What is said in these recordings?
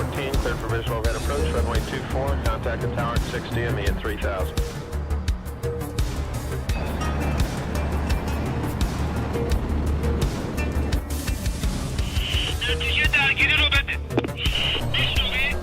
14, cleared for visual overhead approach, runway 24, contact the tower at 60, and me at 3000. نتیجه درگیری رو بده. میشنوی؟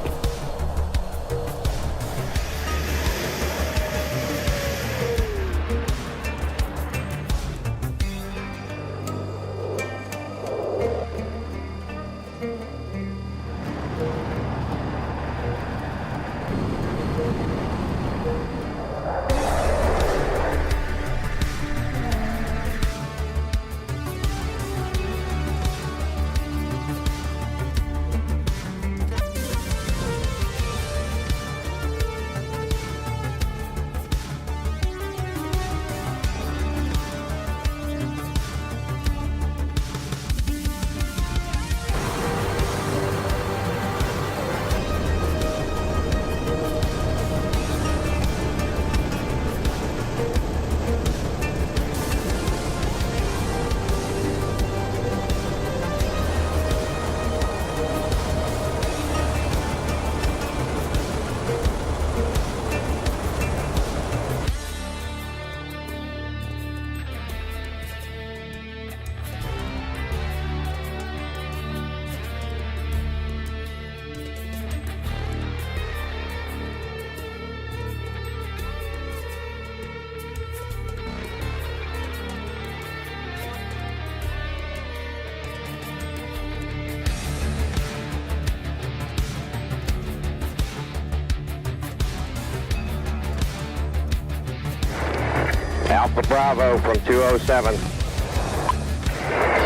Alpha Bravo from 207.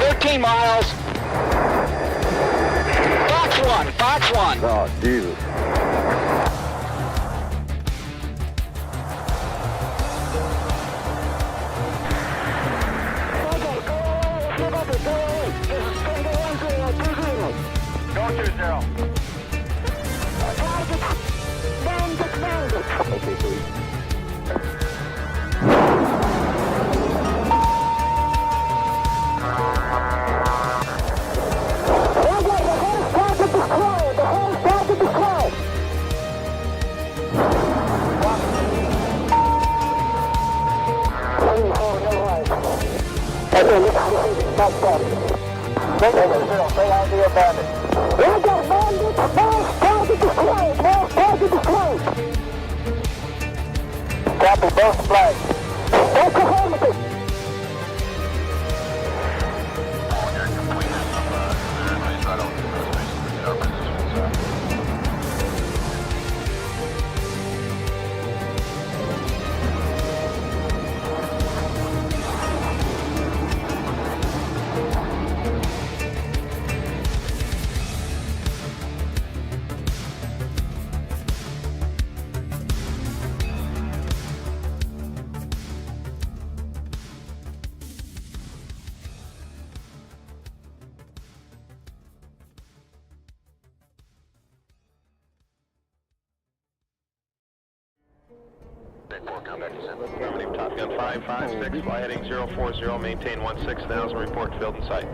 13 miles. Fox 1. Oh, Jesus. Go 20. Okay, sweet. Copy both flags. Top Gun 556, fly heading 040, maintain 16,000, report field in sight.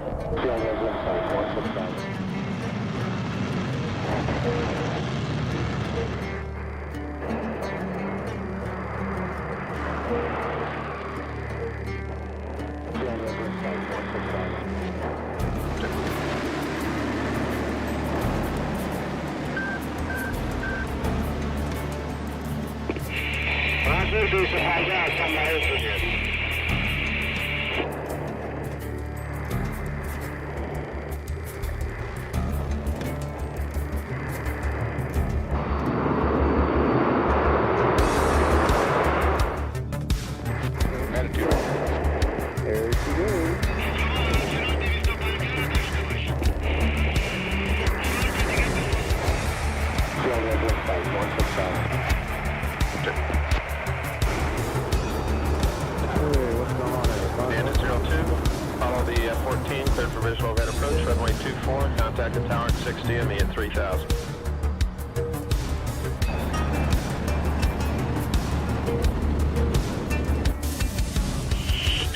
Cleared for visual overhead approach, runway 24, contact the tower at 60 and me at 3000.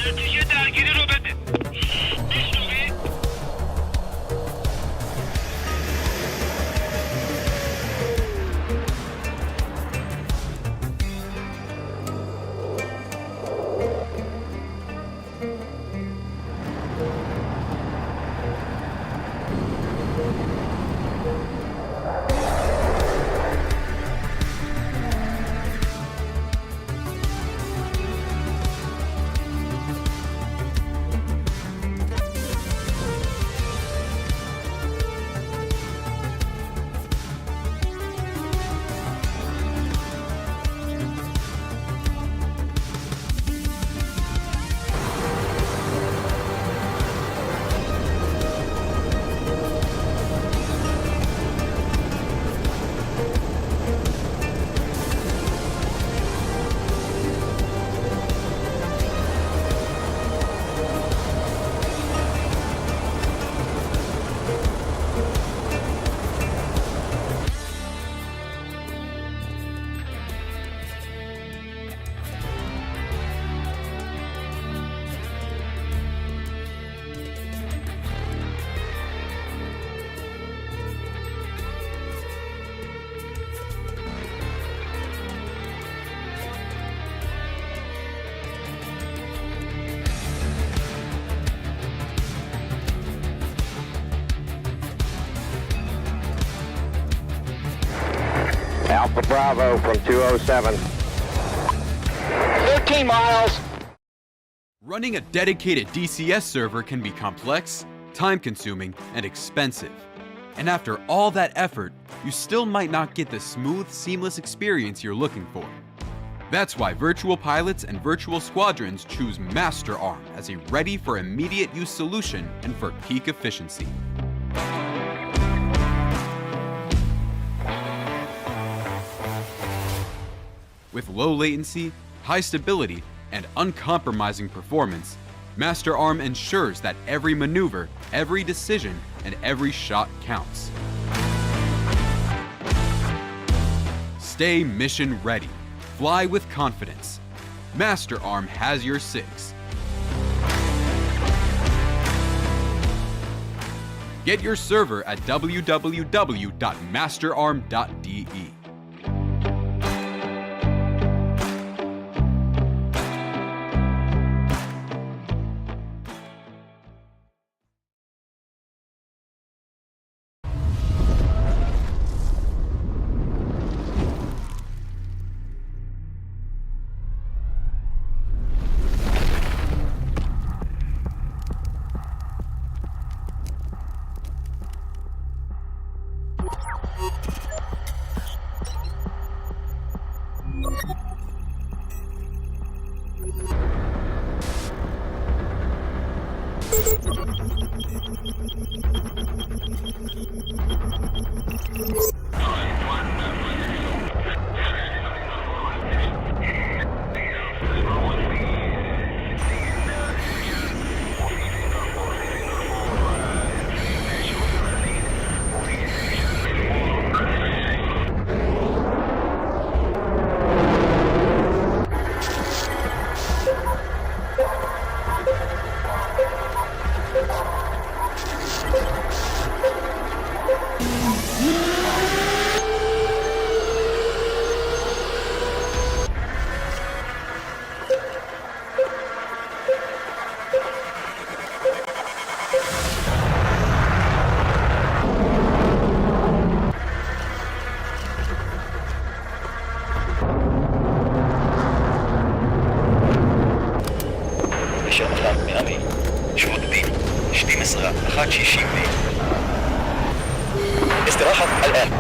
نتیجه درگیری رو بده. میشنوی؟ Alpha Bravo from 207. 13 miles. Running a dedicated DCS server can be complex, time-consuming, and expensive. And after all that effort, you still might not get the smooth, seamless experience you're looking for. That's why virtual pilots and virtual squadrons choose MasterArm as a ready-for-immediate-use solution and for peak efficiency. With low latency, high stability, and uncompromising performance, MasterArm ensures that every maneuver, every decision, and every shot counts. Stay mission ready. Fly with confidence. MasterArm has your six. Get your server at www.masterarm.de. استراحة الآن.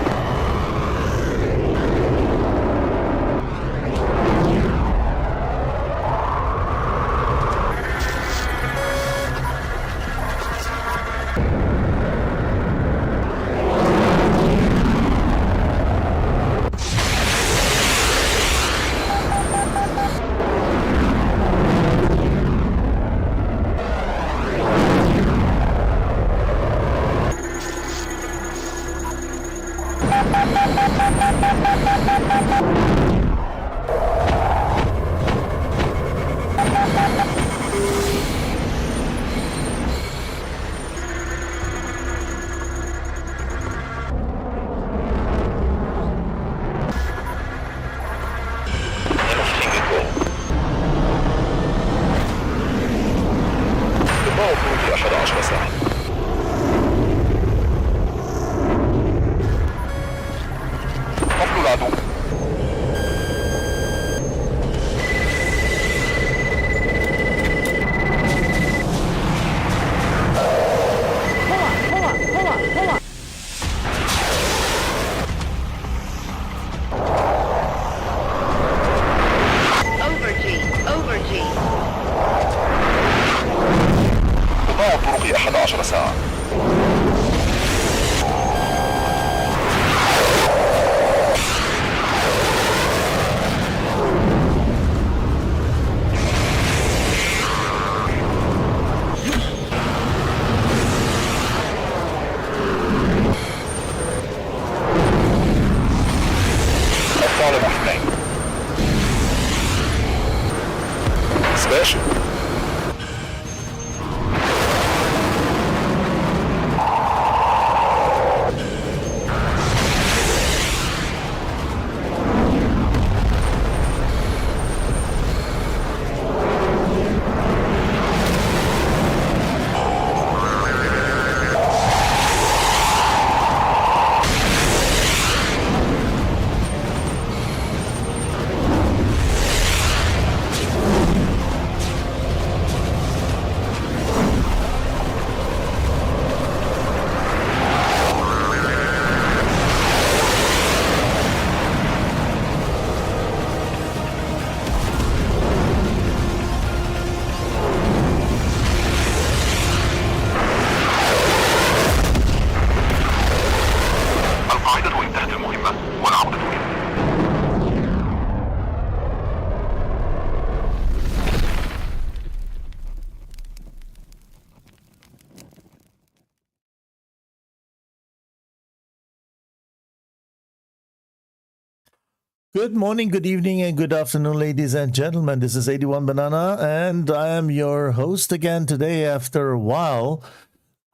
Good morning, good evening, and good afternoon, ladies and gentlemen. This is 81 Banana, and I am your host again today after a while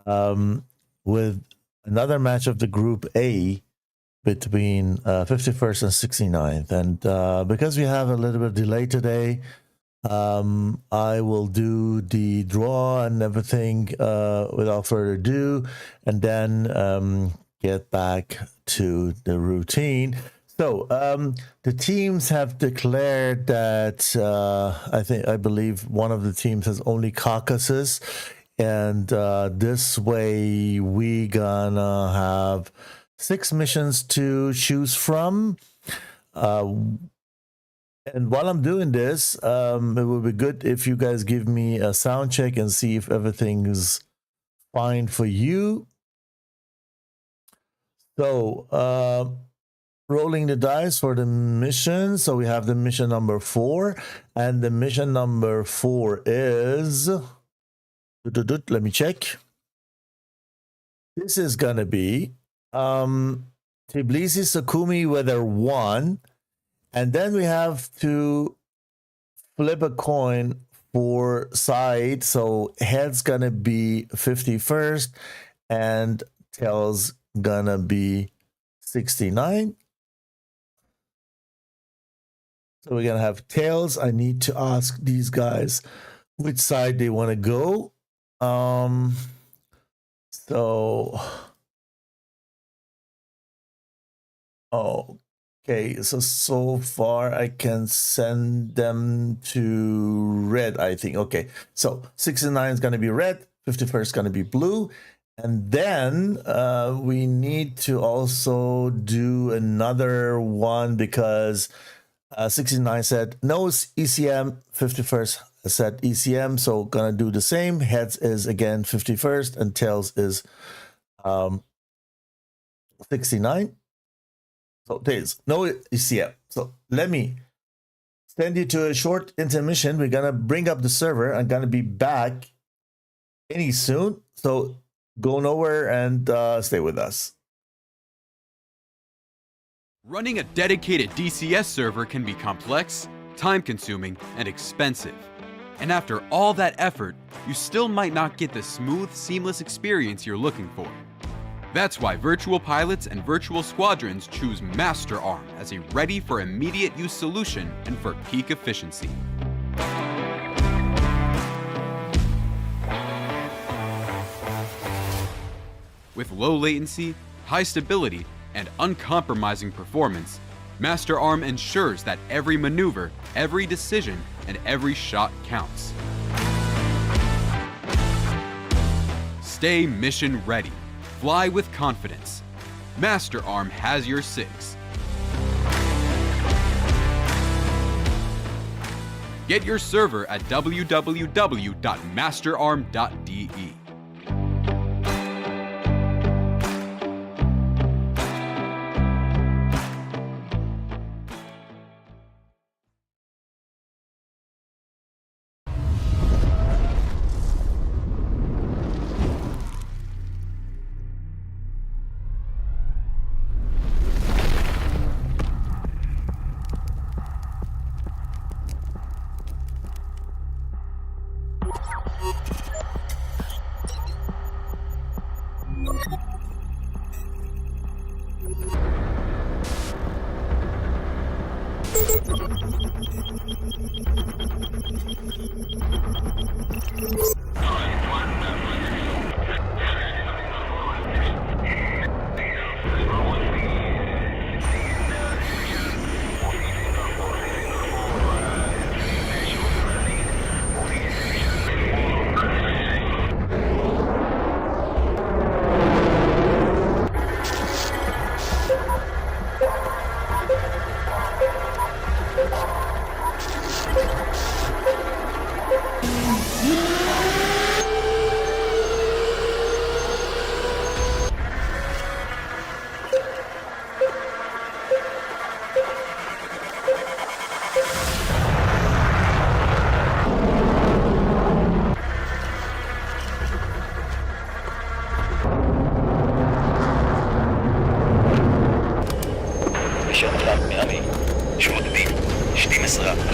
with another match of the Group A between 51st and 69th. And because we have a little bit of delay today, I will do the draw and everything without further ado, and then get back to the routine. So the teams have declared that I believe one of the teams has only caucuses, and this way we gonna have 6 missions to choose from. And while I'm doing this, it would be good if you guys give me a sound check and see if everything is fine for you. So rolling the dice for the mission. So we have the mission number 4, and the mission number 4 is, let me check. This is gonna be Tbilisi Sukhumi Weather 1, and then we have to flip a coin for side. So head's gonna be 51st and tail's gonna be 69. So we're going to have tails. I need to ask these guys which side they want to go. Okay. So far I can send them to red, I think. Okay. So 69 is going to be red. 51st is going to be blue. And then we need to also do another one because 69 said no ECM, 51st said ECM, so gonna do the same. Heads is again 51st and tails is 69. So tails, no ECM. So let me send you to a short intermission. We're gonna bring up the server. I'm gonna be back any soon, so go nowhere and stay with us. Running a dedicated DCS server can be complex, time-consuming, and expensive. And after all that effort, you still might not get the smooth, seamless experience you're looking for. That's why virtual pilots and virtual squadrons choose Master Arm as a ready-for-immediate-use solution and for peak efficiency. With low latency, high stability, and uncompromising performance, Master Arm ensures that every maneuver, every decision, and every shot counts. Stay mission ready. Fly with confidence. Master Arm has your 6. Get your server at www.masterarm.de.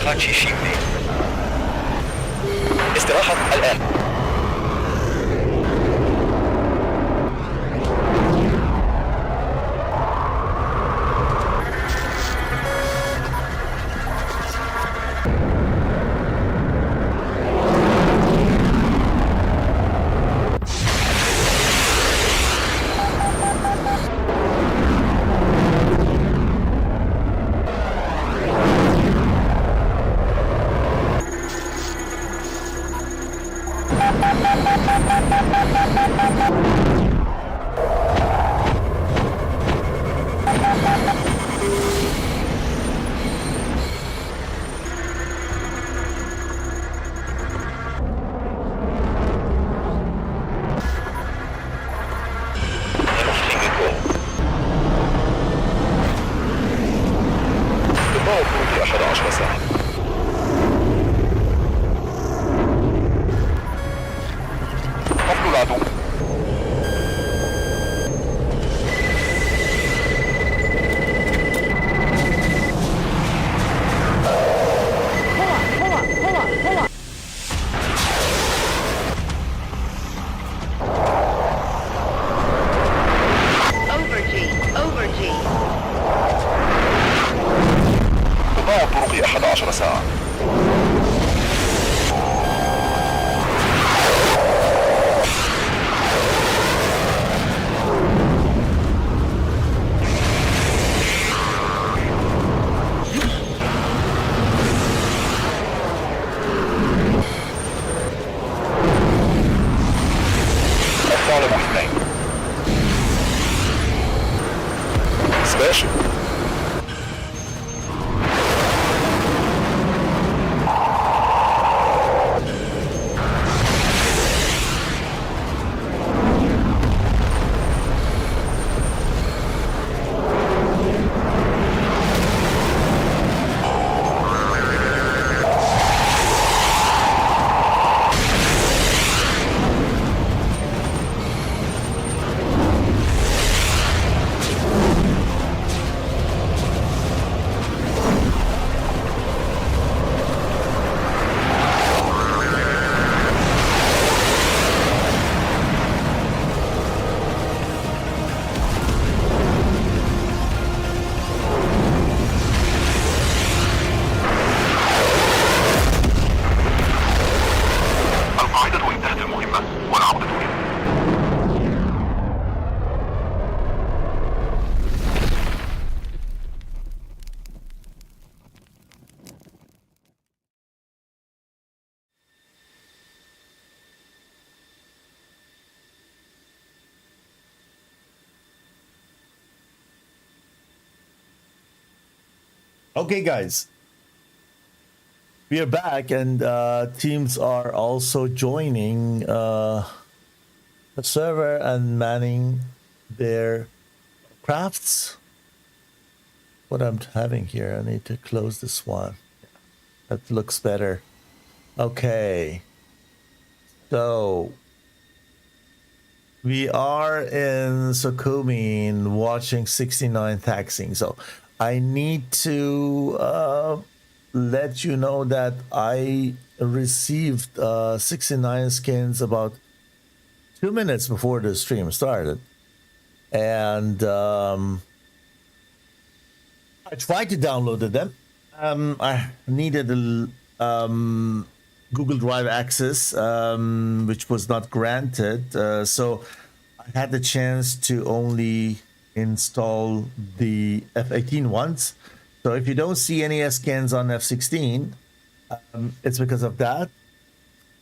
خاكي شبيه. استراحة الآن. Okay, guys, we are back, and teams are also joining the server and manning their crafts. What I'm having here, I need to close this one. That looks better. Okay, so we are in Sukhumvit watching 69 taxing. So I need to let you know that I received 69 skins about 2 minutes before the stream started, and I tried to download them. I needed Google Drive access, which was not granted, so I had the chance to only install the F-18 ones. So if you don't see any scans on F-16, it's because of that.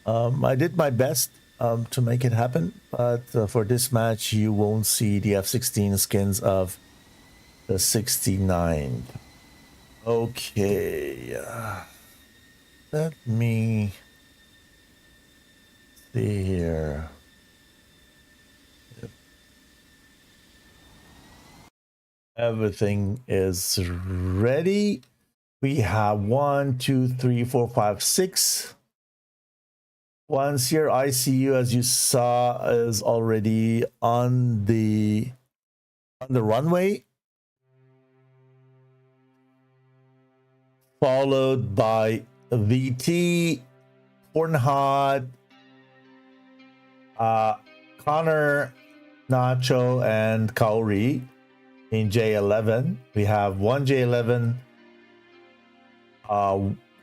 I did my best to make it happen, but for this match you won't see the F-16 skins of the 69. Okay, let me see here. Everything is ready. We have 1, 2, 3, 4, 5, 6 ones here. ICU, as you saw, is already on the runway. followed by VT, Pornhod, Connor, Nacho, and Kaori. In J11, we have one J11,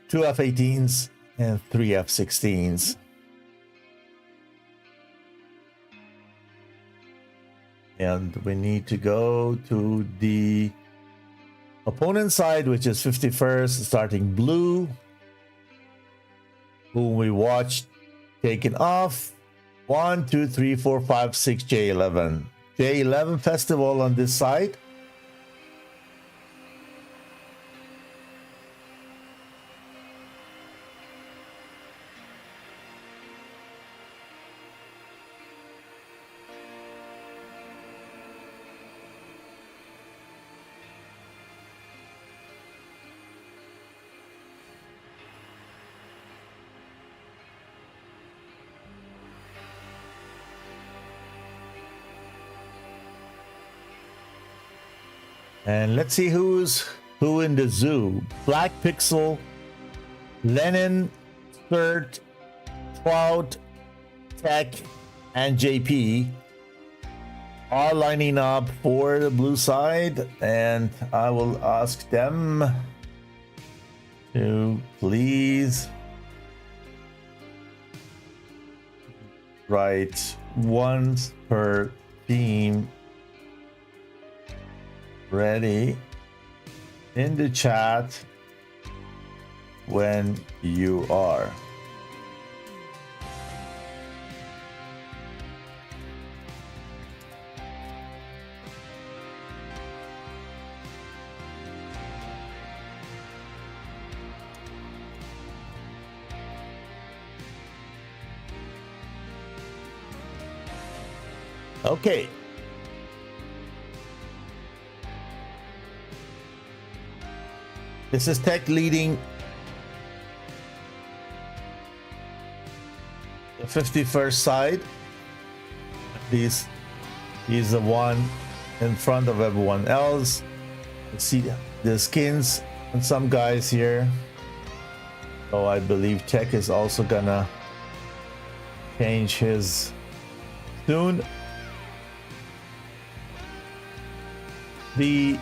two F-18s, and three F-16s. And we need to go to the opponent side, which is 51st, starting blue, whom we watched taken off. 1, 2, 3, 4, 5, 6 J11. J11 festival on this side. And let's see who's who in the zoo. Black Pixel, Lennon, Third, Trout, Tech, and JP are lining up for the blue side, and I will ask them to please write once per team ready in the chat when you are. Okay. This is Tech leading the 51st side. He's the one in front of everyone else. You see the skins on some guys here. So I believe Tech is also gonna change his soon. The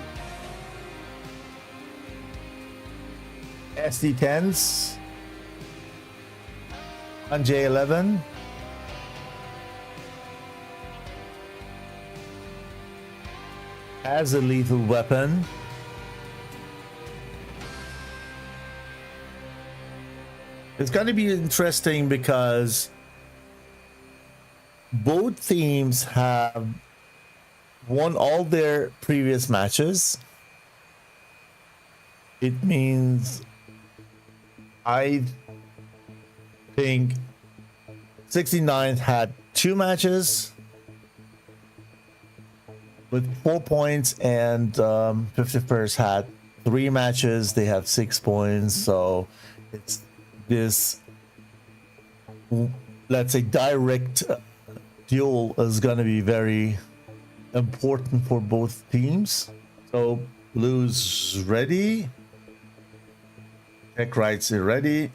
SD10s on J11. As a lethal weapon. It's going to be interesting because both teams have won all their previous matches. It means I think 69th had 2 matches with 4 points, and 51st had 3 matches. They have 6 points. So it's this, let's say, direct duel is going to be very important for both teams. So blue's ready. Tech rights are ready.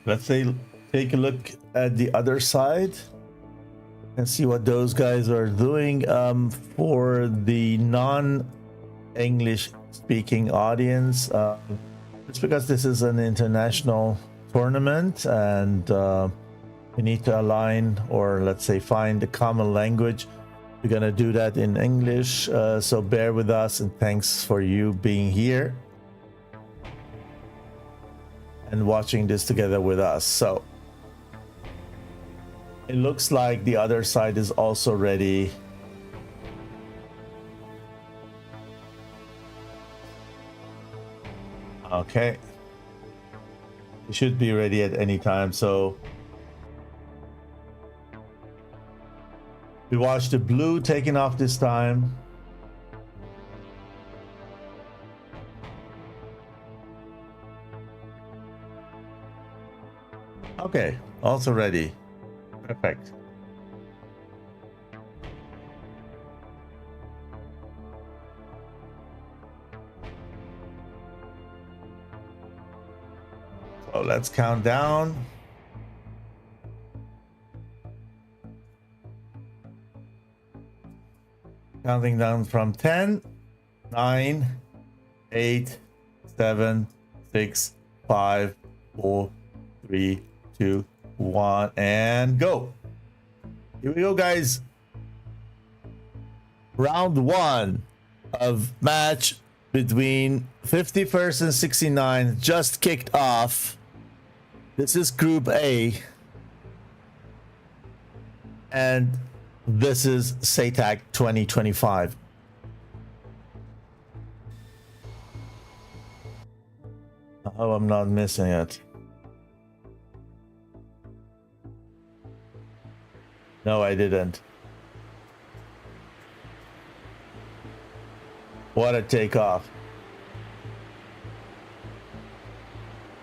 Let's say take a look at the other side and see what those guys are doing. For the non-English speaking audience, it's because this is an international tournament, and we need to align, or let's say find a common language. We're gonna do that in English, so bear with us, and thanks for you being here and watching this together with us. So it looks like the other side is also ready. Okay. It should be ready at any time. So we watched the blue taking off this time. Okay, also ready. Perfect. So let's count down. Counting down from 10, 9, 8, 7, 6, 5, 4, 3, 2, 1, and go. Here we go, guys. Round 1 of match between 51st and 69 just kicked off. This is Group A. And this is SATAC 2025. Oh, I'm not missing it. No, I didn't. What a takeoff.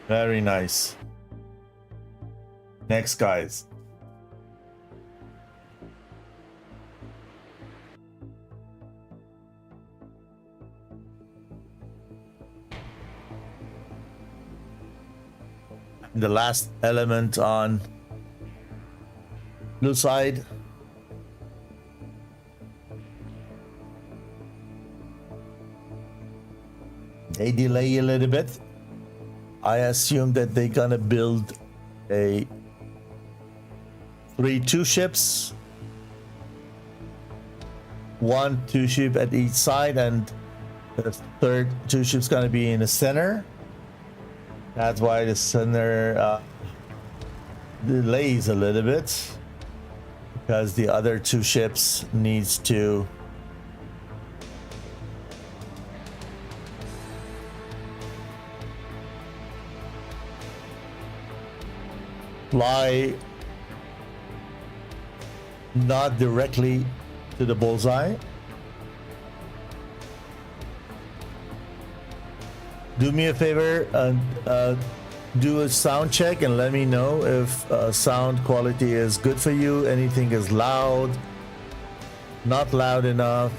Very nice. Next, guys. The last element on blue side. They delay a little bit. I assume that they're gonna build a 3 ships, 1 2 ship at each side, and the third 2 ship's gonna be in the center. That's why the center delays a little bit, because the other 2 ships needs to fly not directly to the bullseye. Do me a favor and do a sound check and let me know if sound quality is good for you. Anything is loud, not loud enough,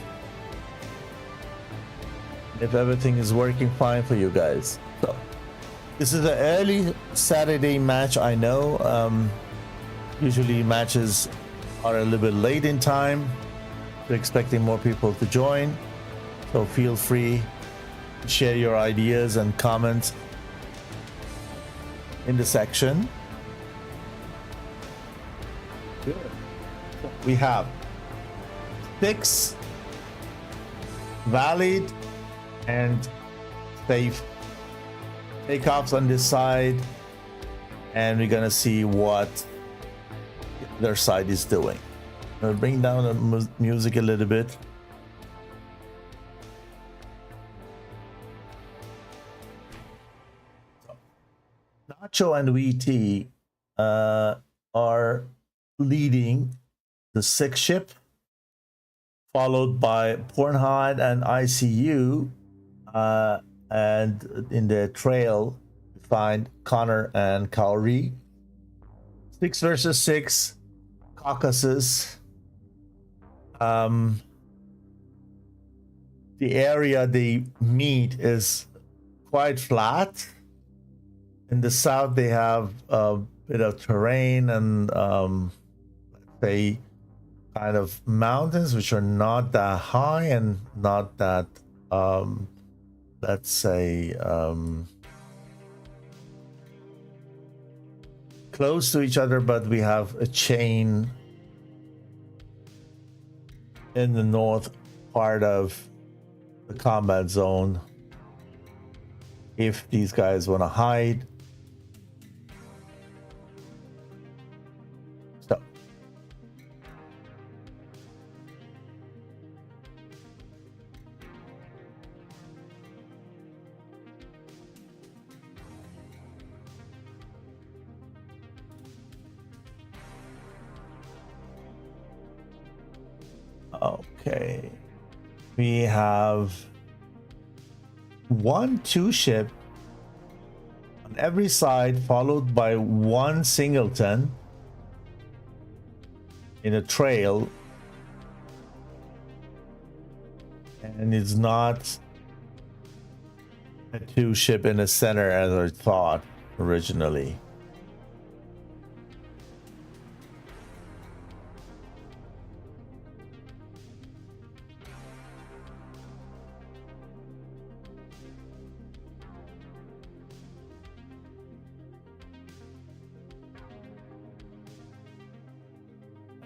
if everything is working fine for you guys. So this is an early Saturday match, I know. Usually matches are a little bit late in time. We're expecting more people to join, so feel free to share your ideas and comments in the section. Good. We have 6 valid and safe takeoffs on this side, and we're gonna see what their side is doing. I'll bring down the music a little bit. Nacho and VT are leading the 6th ship, followed by Pornhide and ICU, and in the trail we find Connor and Kaori. 6 versus 6 Caucasus. The area they meet is quite flat. In the south they have a bit of terrain and let's say kind of mountains which are not that high and not that let's say close to each other, but we have a chain in the north part of the combat zone if these guys want to hide. So Okay. We have 1-2 ship on every side, followed by one singleton in a trail, and it's not a 2 ship in the center as I thought originally.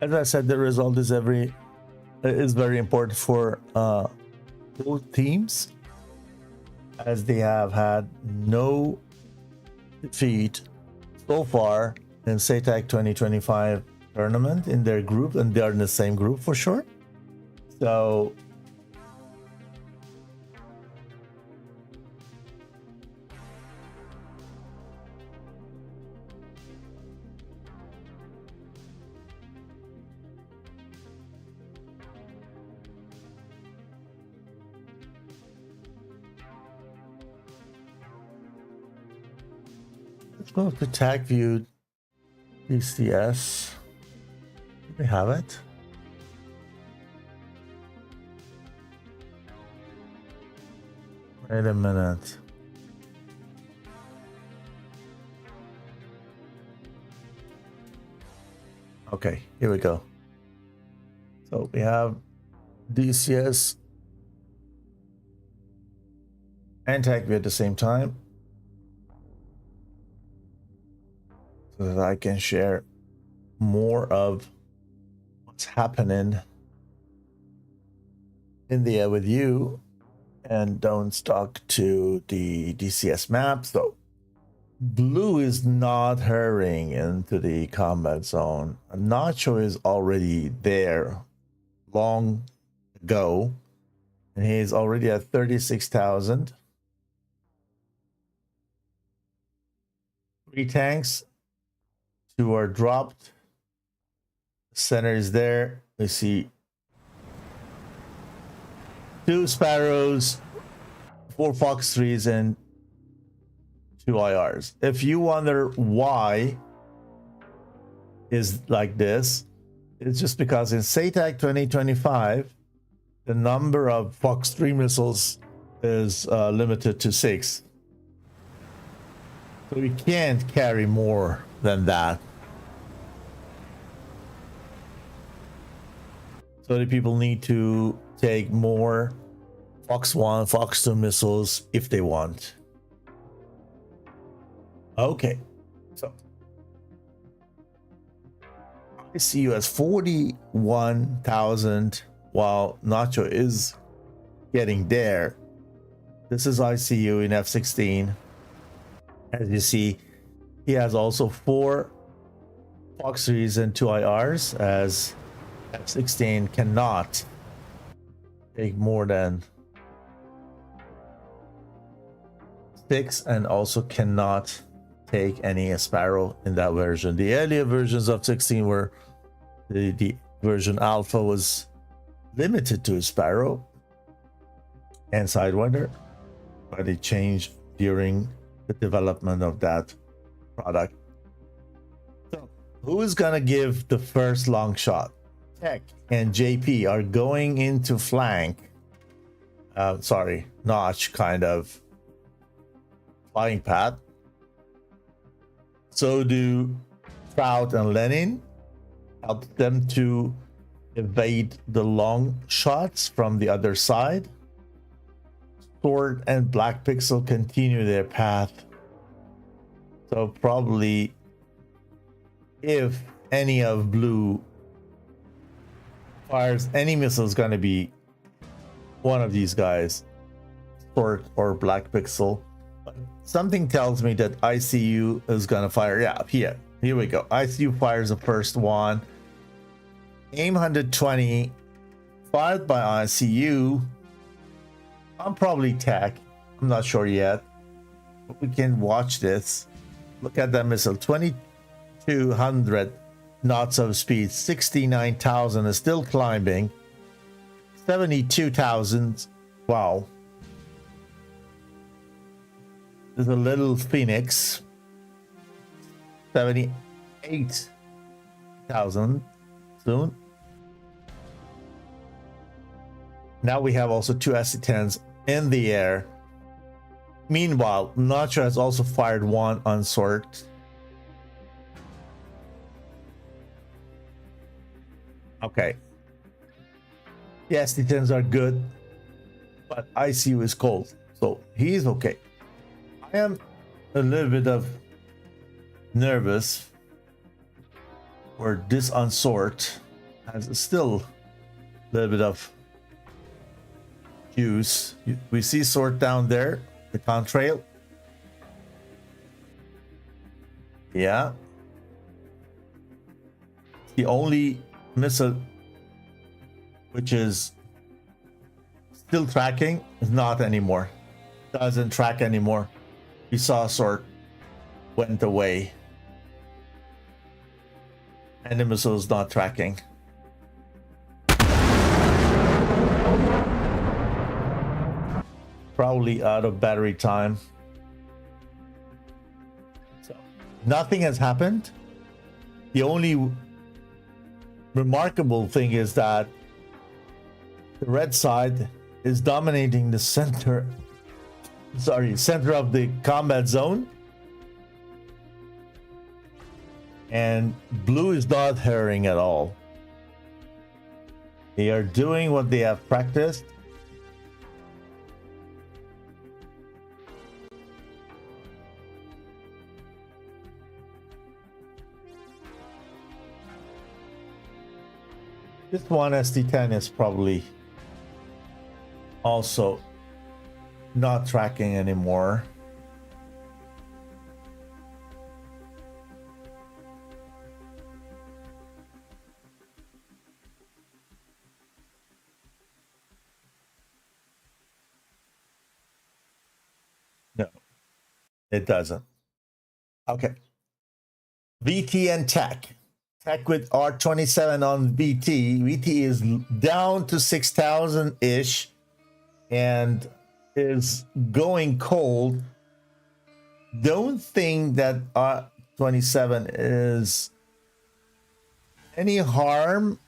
As I said, the result is very important for both teams, as they have had no defeat so far in SATAC 2025 tournament in their group, and they are in the same group for sure. So let's go to tag view DCS. Do we have it? Wait a minute. Okay, here we go. So we have DCS and tag view at the same time, so that I can share more of what's happening in the air with you, and don't stuck to the DCS map. So blue is not hurrying into the combat zone. Nacho is already there long ago, and he's already at 36,000. 3 tanks, 2 are dropped. Center is there. We see 2 Sparrows, 4 Fox 3s, and 2 IRs. If you wonder why is like this, it's just because in SATAC 2025, the number of Fox 3 missiles is limited to 6. So we can't carry more than that. So the people need to take more Fox 1, Fox 2 missiles if they want. Okay, so I see you as 41,000 while Nacho is getting there. This is ICU in F-16. As you see, he has also 4 Fox 3s and 2 IRs, as F-16 cannot take more than 6, and also cannot take any Sparrow in that version. The earlier versions of 16 were the version Alpha was limited to Sparrow and Sidewinder, but it changed during the development of that product. So who is gonna give the first long shot? Tech and JP are going into flank, notch kind of flying path. So do Trout and Lenin. Help them to evade the long shots from the other side. Sword and Black Pixel continue their path. So probably if any of blue fires any missile, is going to be one of these guys, Sword or Black Pixel. But something tells me that ICU is going to fire. Yeah, here we go. ICU fires the first one. Aim 120, fired by ICU. I'm probably tech. I'm not sure yet. But we can watch this. Look at that missile. 2,200 knots of speed. 69,000 is still climbing. 72,000. Wow. There's a little Phoenix. 78,000 soon. Now we have also two SC-10s in the air. Meanwhile, Nacho has also fired one unsort. Okay. The SC-10s are good, but ICU is cold, so he's okay. I am a little bit of nervous where this unsort has still a little bit of juice. We see sort down there, the contrail. Yeah. The only missile which is still tracking is not anymore. Doesn't track anymore. We saw sort went away. And the missile is not tracking. Probably out of battery time. So nothing has happened. The only remarkable thing is that the red side is dominating the center of the combat zone, and blue is not hurrying at all. They are doing what they have practiced. This one SD10 is probably also not tracking anymore. No, it doesn't. Okay. VT and Tech. Tech with R27 on VT. VT is down to 6,000-ish and is going cold. Don't think that R27 is any harm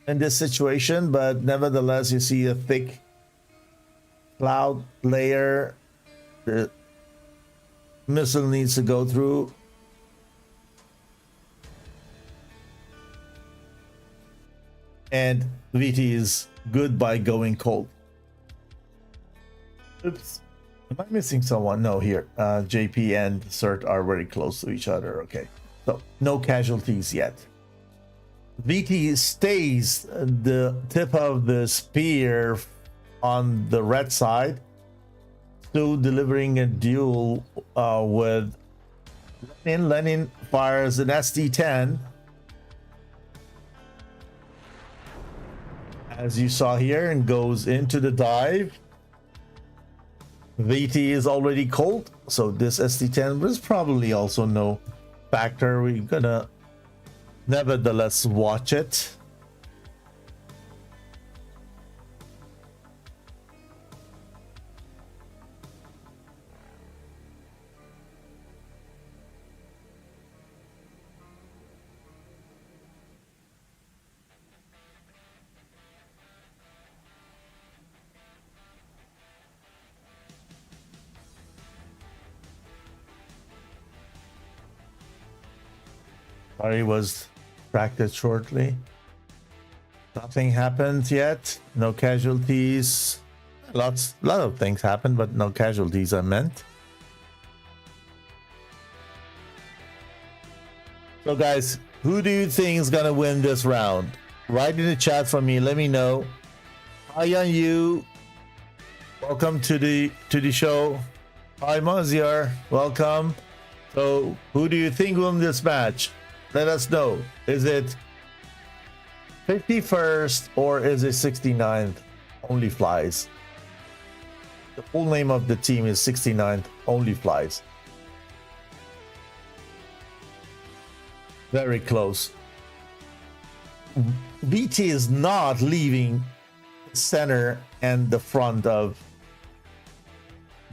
in this situation, but nevertheless, you see a thick cloud layer the missile needs to go through. And VT is good by going cold. Oops. Am I missing someone? No, here. JP and CERT are very close to each other. Okay. So, no casualties yet. VT stays the tip of the spear on the red side. Still delivering a duel with Lenin. Lenin fires an SD-10. As you saw here, and goes into the dive. VT is already cold, so this SD-10 was probably also no factor. We're gonna nevertheless watch it. Sorry, was practiced shortly. Nothing happened yet. No casualties. A lot of things happened, but no casualties, I meant. So guys, who do you think is gonna win this round? Write in the chat for me. Let me know. Hi on you. Welcome to the show. Hi Maziar. Welcome. So who do you think won this match? Let us know. Is it 51st or is it 69th OnlyFlys? The full name of the team is 69th OnlyFlys. Very close. VT is not leaving center and the front of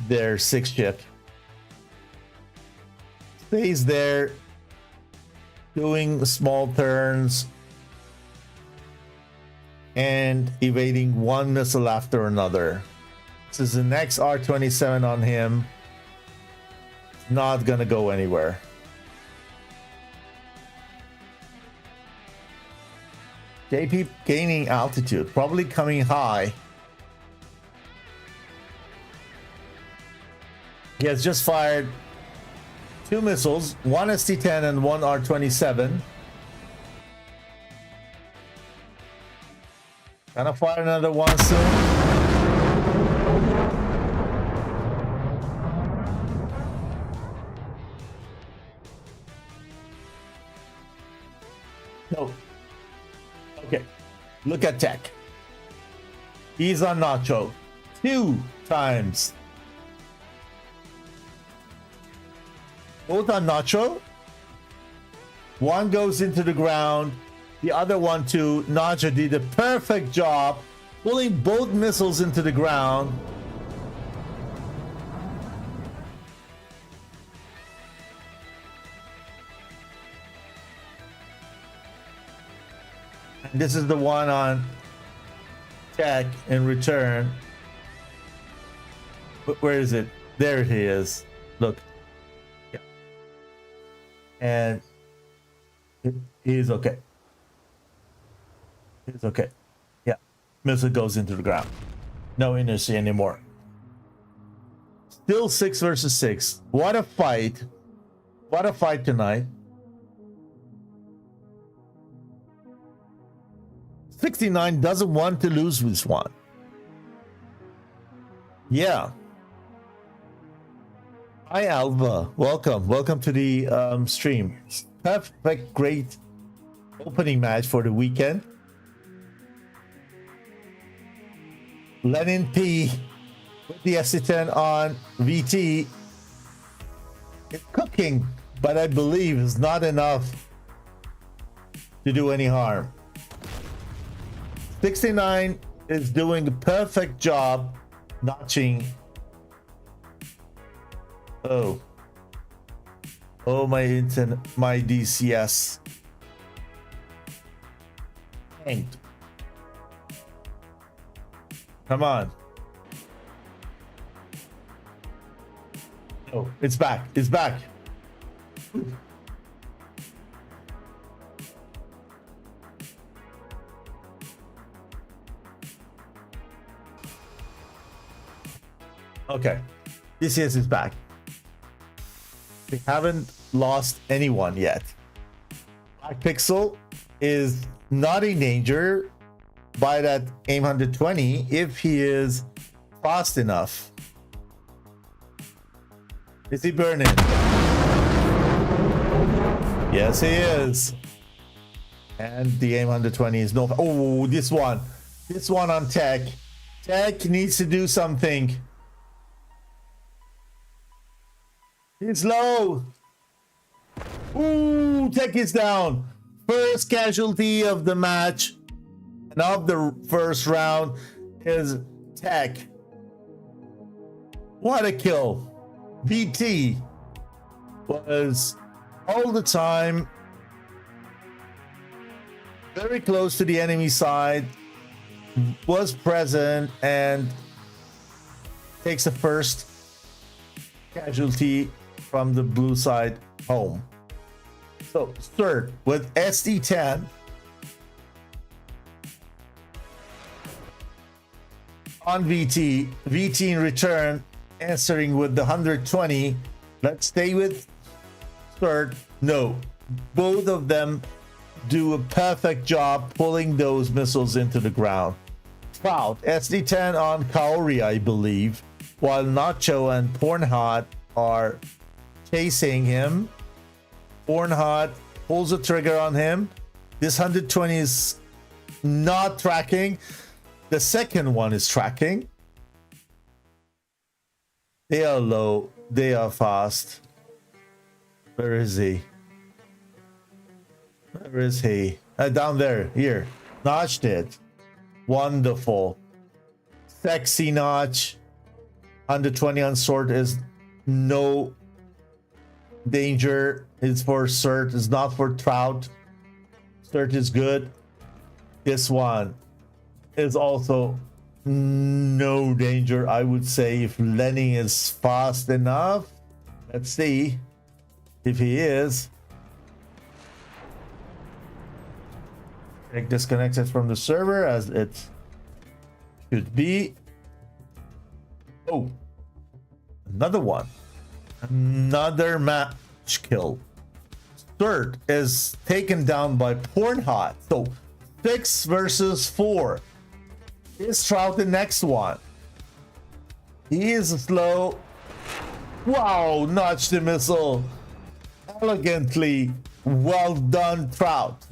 their 6th ship. Stays there, doing small turns and evading one missile after another. This is the next R-27 on him. Not gonna go anywhere. JP gaining altitude, probably coming high. He has just fired 2 missiles, one ST-10 and one R-27. Gonna fire another one soon. No. Okay. Look at Tech. He's on Nacho 2 times. Both on Nacho. One goes into the ground. The other one too. Nacho did a perfect job pulling both missiles into the ground. And this is the one on Tech in return. Where is it? There he is. Look. Yeah. And he's okay. He's okay. Yeah. Missile goes into the ground. No inertia anymore. Still 6 versus 6. What a fight. What a fight tonight. 69 doesn't want to lose this one. Yeah. Hi Alva, welcome to the stream. Perfect, great opening match for the weekend. Lenin P with the SC10 on VT. It's cooking, but I believe it's not enough to do any harm. 69 is doing a perfect job notching. Oh, my internet, my DCS. Tanked. Come on. Oh, it's back. It's back. Okay, DCS is back. We haven't lost anyone yet. Black Pixel is not in danger by that AIM 120 if he is fast enough. Is he burning? Yes, he is. And the AIM 120 is no. Oh, this one on Tech. Tech needs to do something. He's low. Ooh, Tech is down. First casualty of the match and of the first round is Tech. What a kill. BT was all the time very close to the enemy side, was present, and takes the first casualty from the blue side home. So third with SD10 on VT in return, answering with the 120. Let's stay with third. No, both of them do a perfect job pulling those missiles into the ground. Proud SD10 on Kaori, I believe, while Nacho and Pornhot are chasing him. Pornhot pulls the trigger on him. This 120 is not tracking. The second one is tracking. They are low. They are fast. Where is he? Where is he? Down there. Here. Notched it. Wonderful. sexy notch. 120 on sword is no danger. It's for cert. It's not for trout. Cert is good. This one is also no danger, I would say, if Lenny is fast enough. Let's see if he is. It disconnected from the server as it should be. Oh, another one. Another match kill. Third is taken down by Pornhot. So 6 versus 4. Is Trout the next one? He is slow. Wow, notched the missile. Elegantly. Well done, Trout.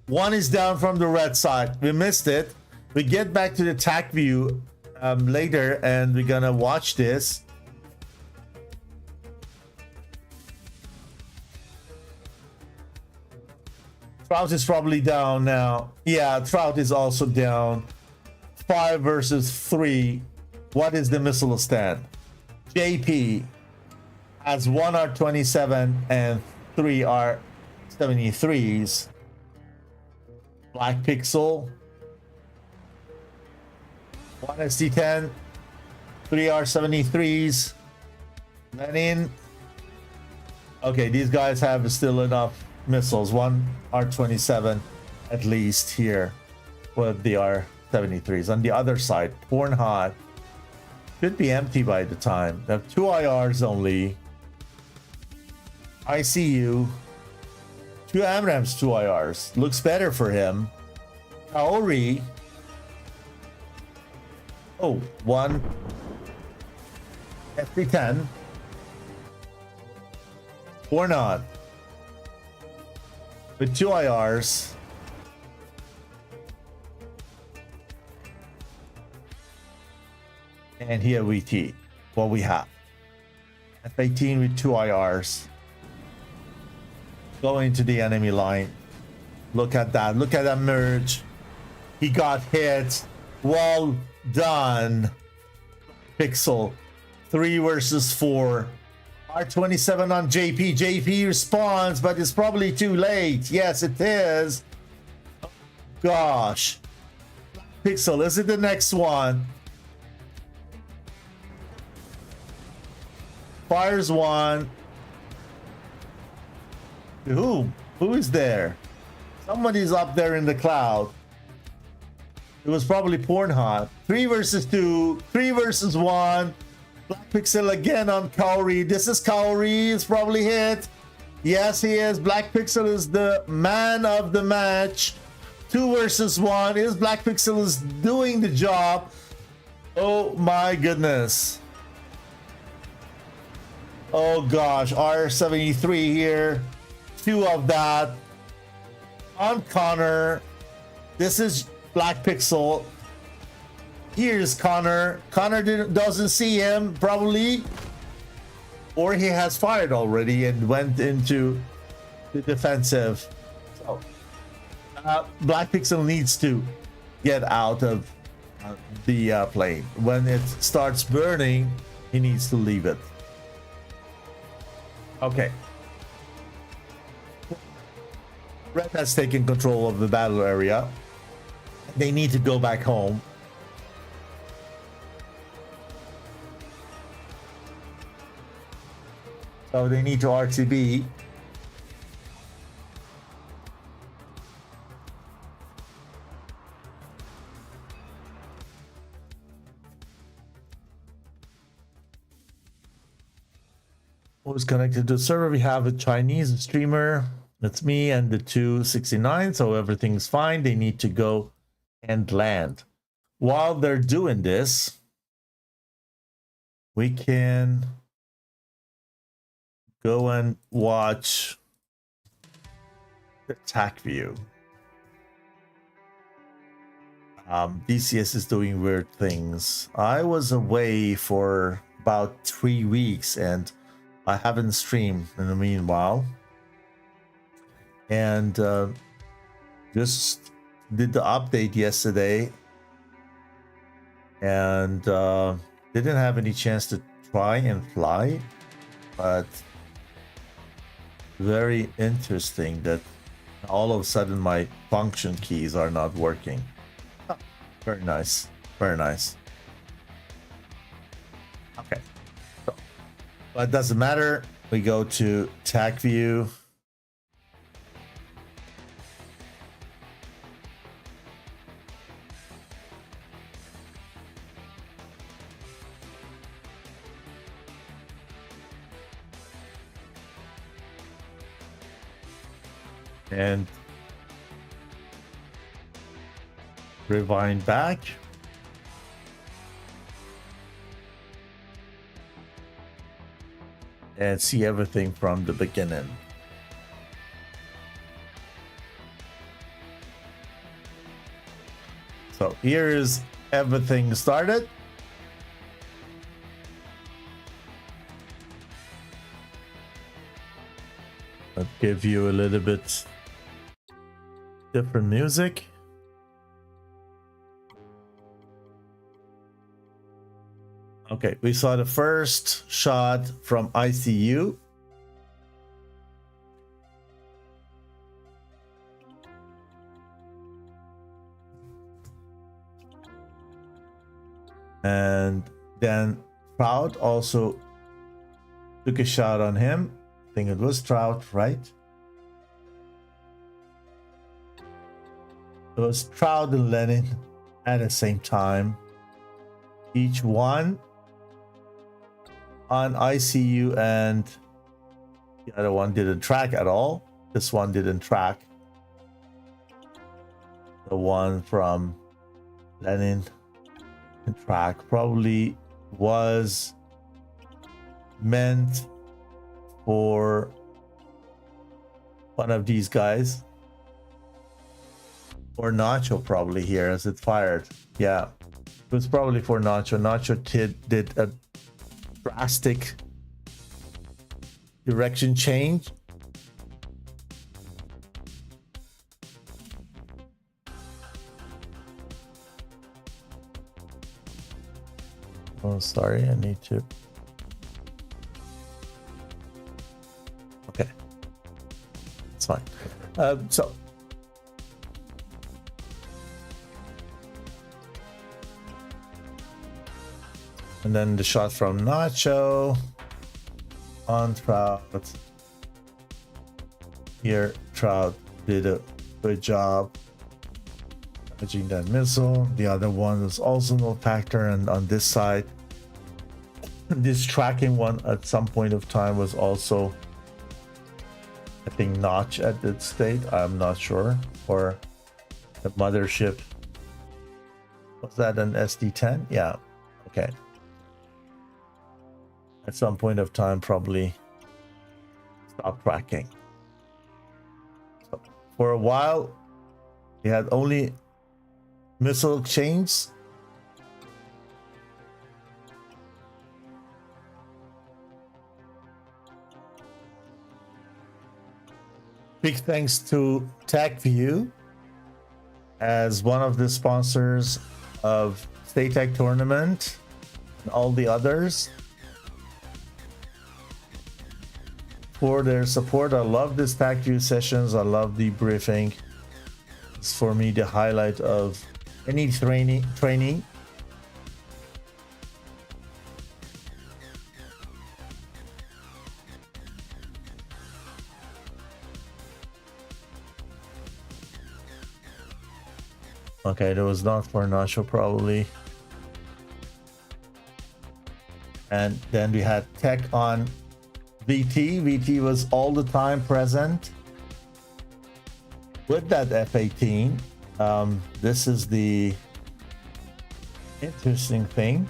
One is down from the red side. We missed it. We get back to the TAC view later, and we're gonna watch this. Trout is probably down now. Yeah, Trout is also down. 5 versus 3. What is the missile stand? JP has 1 R27 and 3 R73s. Black Pixel, 1 SD10, 3 R73s. Lenin. Okay, these guys have still enough missiles. 1 R27 at least here with the R73s. On the other side, Pornhot should be empty by the time. They have 2 IRs only. ICU. 2 AMRAMs, 2 IRs. Looks better for him. Kaori. Oh, 1 FP10. Or not. With 2 IRs. And here VT. What we have. F-18 with 2 IRs. Go into the enemy line. Look at that. Look at that merge. He got hit. Well done. Pixel. 3 versus 4. R27 on JP. JP responds, but it's probably too late. Yes, it is. Gosh. Pixel, is it the next one? Fires one. Who? Who is there? Somebody's up there in the cloud. It was probably Pornhot. 3 versus 2. 3 versus 1. Black Pixel again on Kaori. This is Kaori. It's probably hit. Yes, he is. Black Pixel is the man of the match. 2 versus 1. Is Black Pixel is doing the job. Oh my goodness. Oh gosh. R73 here. 2 of that. On Connor. This is Black Pixel. Here's Connor. Connor doesn't see him, probably. Or he has fired already and went into the defensive. So, Black Pixel needs to get out of the plane. When it starts burning, he needs to leave it. Okay. Red has taken control of the battle area. They need to go back home. So they need to RTB. Who's connected to the server? We have a Chinese streamer. That's me and the 269. So everything's fine. They need to go and land. While they're doing this, we can go and watch the TAC view. DCS is doing weird things. I was away for about 3 weeks and I haven't streamed in the meanwhile. And just did the update yesterday. and didn't have any chance to try and fly, but very interesting that all of a sudden my function keys are not working. Oh, very nice, very nice. Okay, so, but it doesn't matter. We go to TAC view. And rewind back. And see everything from the beginning. So here is everything started. I'll give you a little bit different music. Okay, we saw the first shot from ICU. And then Trout also took a shot on him. I think it was Trout, right? It was Trout and Lenin at the same time. Each one on ICU, and the other one didn't track at all. This one didn't track. The one from Lenin and track probably was meant for one of these guys. Or Nacho probably here as it fired. Yeah, it was probably for Nacho. Nacho did a drastic direction change. Oh, sorry, I need to. Okay, it's fine. So. And then the shot from Nacho on Trout. Here, Trout did a good job dodging that missile. The other one was also no factor, and on this side, this tracking one at some point of time was also, I think, Notch at that state. I'm not sure. Or the mothership. Was that an SD-10? Yeah. Okay. At some point of time, probably stop tracking. So for a while, we had only missile exchange. Big thanks to TechView as one of the sponsors of SATAC tournament and all the others for their support. I love this TechView sessions. I love the briefing. It's for me the highlight of any training. Okay, that was not for Nacho probably. And then we had Tech on VT. VT was all the time present with that F-18. This is the interesting thing.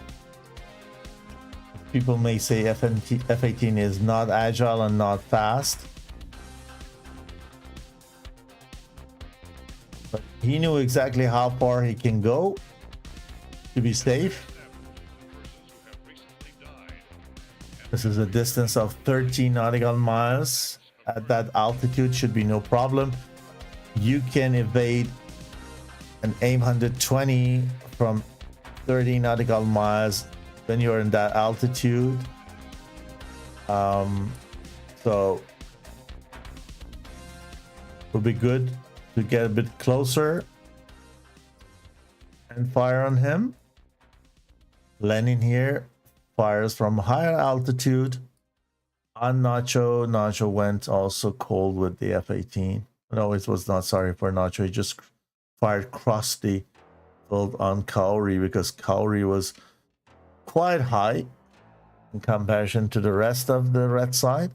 People may say F-18 is not agile and not fast. But he knew exactly how far he can go to be safe. This is a distance of 13 nautical miles. At that altitude should be no problem. You can evade an AIM 120 from 30 nautical miles when you're in that altitude. So it would be good to get a bit closer and fire on him. Lenin here fires from higher altitude on Nacho. Nacho went also cold with the F-18. No, it was not. Sorry for Nacho. He just fired across the field on Kaori because Kaori was quite high in comparison to the rest of the red side.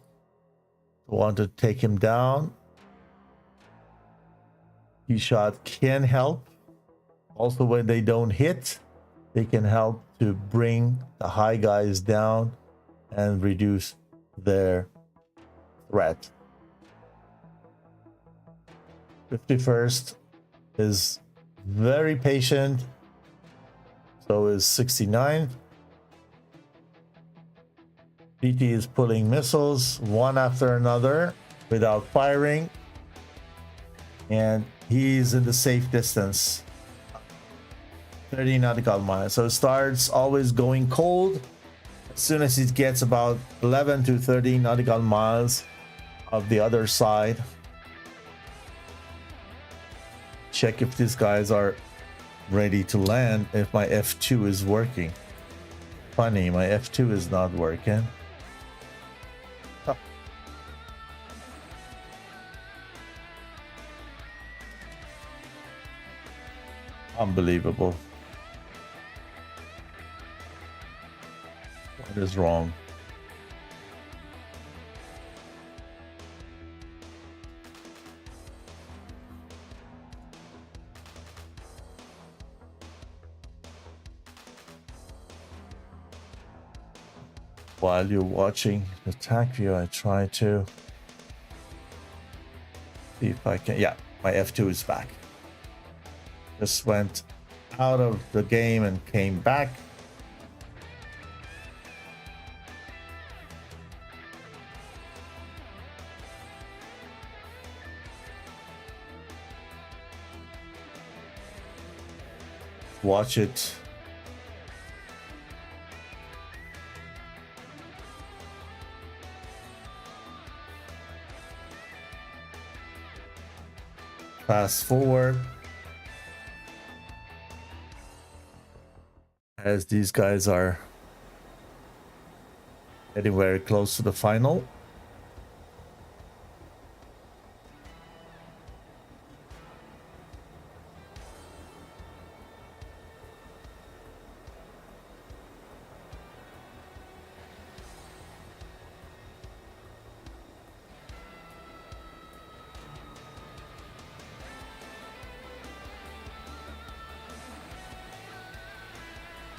Want to take him down. Key shot can help. Also, when they don't hit, they can help to bring the high guys down and reduce their threat. 51st is very patient. So is 69th. PT is pulling missiles one after another without firing. And he's in the safe distance. 30 nautical miles. So it starts always going cold as soon as it gets about 11 to 30 nautical miles of the other side. Check if these guys are ready to land, if my F2 is working. Funny, my F2 is not working. Huh. Unbelievable. What is wrong? While you're watching the attack view, I try to see if I can. Yeah, my F2 is back. Just went out of the game and came back. Watch it. Fast forward as these guys are getting very close to the final.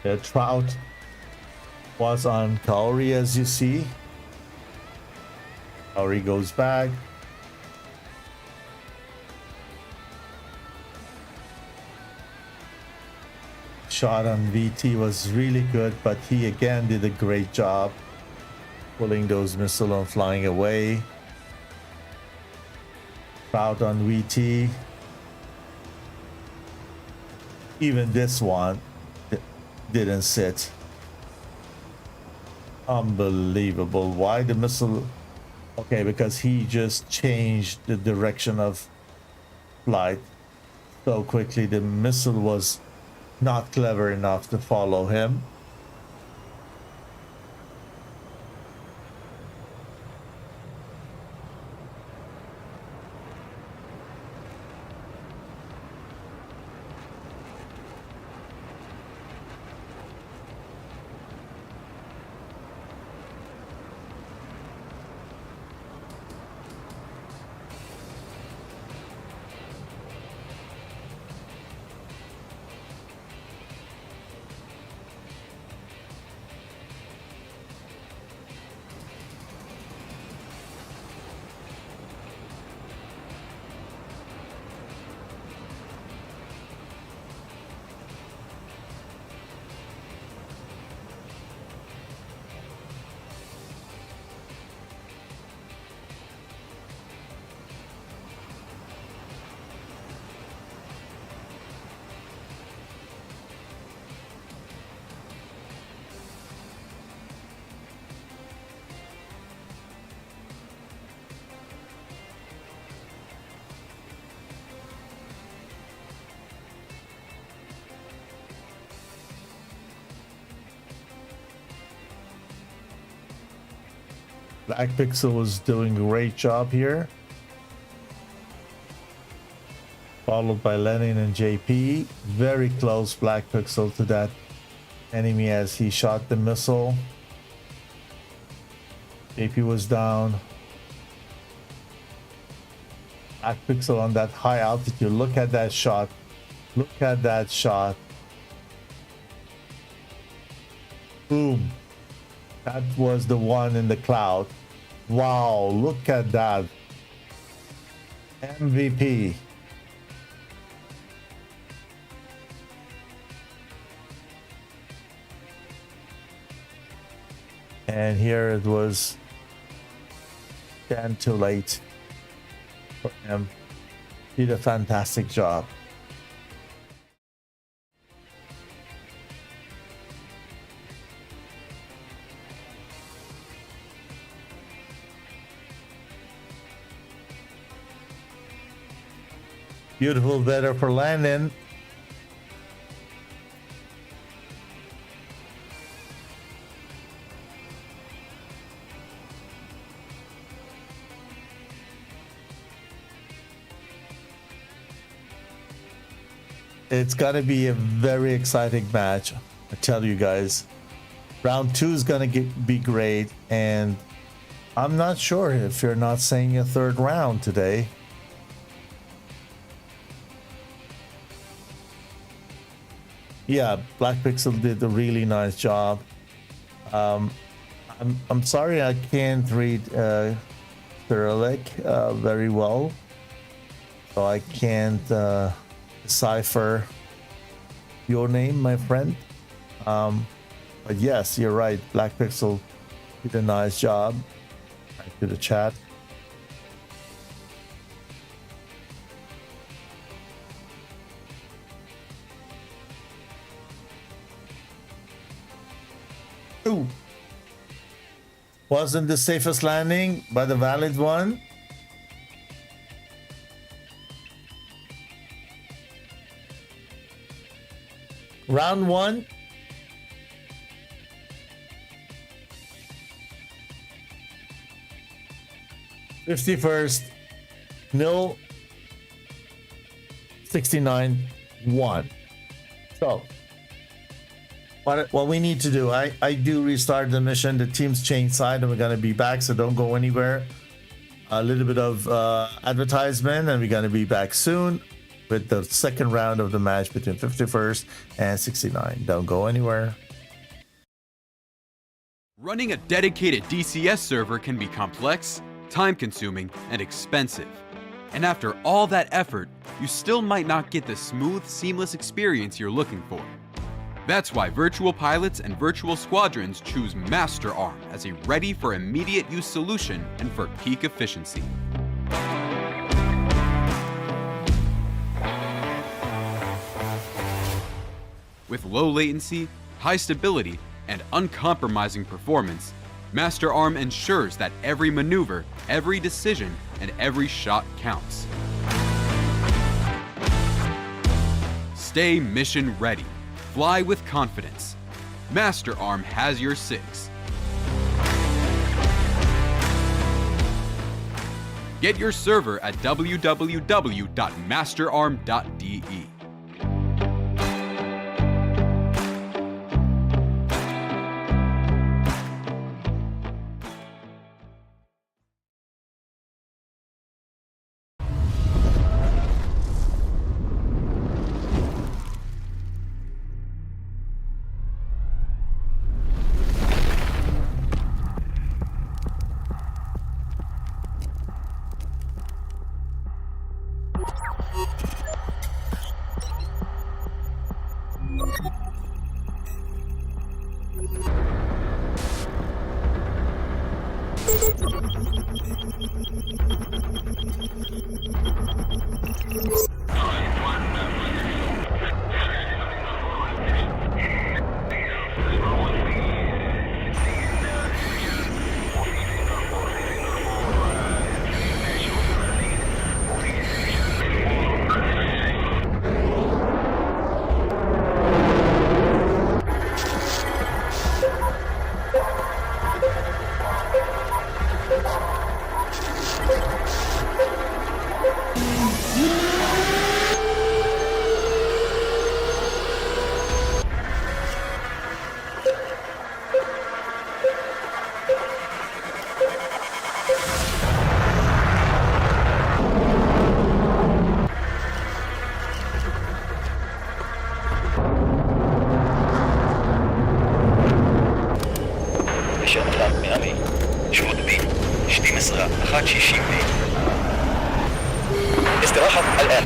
The Trout was on Kaori, as you see. Kaori goes back. Shot on VT was really good, but he again did a great job pulling those missiles and flying away. Trout on VT. Even this one didn't sit. Unbelievable. Why the missile? Okay, because he just changed the direction of flight so quickly. The missile was not clever enough to follow him. Black Pixel was doing a great job here. Followed by Lenin and JP. Very close Black Pixel to that enemy as he shot the missile. JP was down. Black Pixel on that high altitude. Look at that shot. Look at that shot. Boom. That was the one in the cloud. Wow, look at that. MVP. And here it was then too late for him. He did a fantastic job. Beautiful weather for landing. It's gonna be a very exciting match, I tell you guys. Round 2 is gonna be great, and I'm not sure if you're not saying a third round today. Yeah, Black Pixel did a really nice job. I'm sorry I can't read Cyrillic very well, so I can't decipher your name, my friend. But yes, you're right. Black Pixel did a nice job. Back to the chat. Ooh. Wasn't the safest landing, but a valid one. Round 1. $51st, 0, 69, 1. So what we need to do, I do restart the mission. The teams change side and we're going to be back, so don't go anywhere. A little bit of advertisement and we're going to be back soon with the second round of the match between 51st and 69. Don't go anywhere. Running a dedicated DCS server can be complex, time-consuming, and expensive. And after all that effort, you still might not get the smooth, seamless experience you're looking for. That's why virtual pilots and virtual squadrons choose MasterArm as a ready for immediate use solution and for peak efficiency. With low latency, high stability, and uncompromising performance, MasterArm ensures that every maneuver, every decision, and every shot counts. Stay mission ready. Fly with confidence. MasterArm has your six. Get your server at www.masterarm.de. إصغاء خاتشي شيبي. استراحة الآن.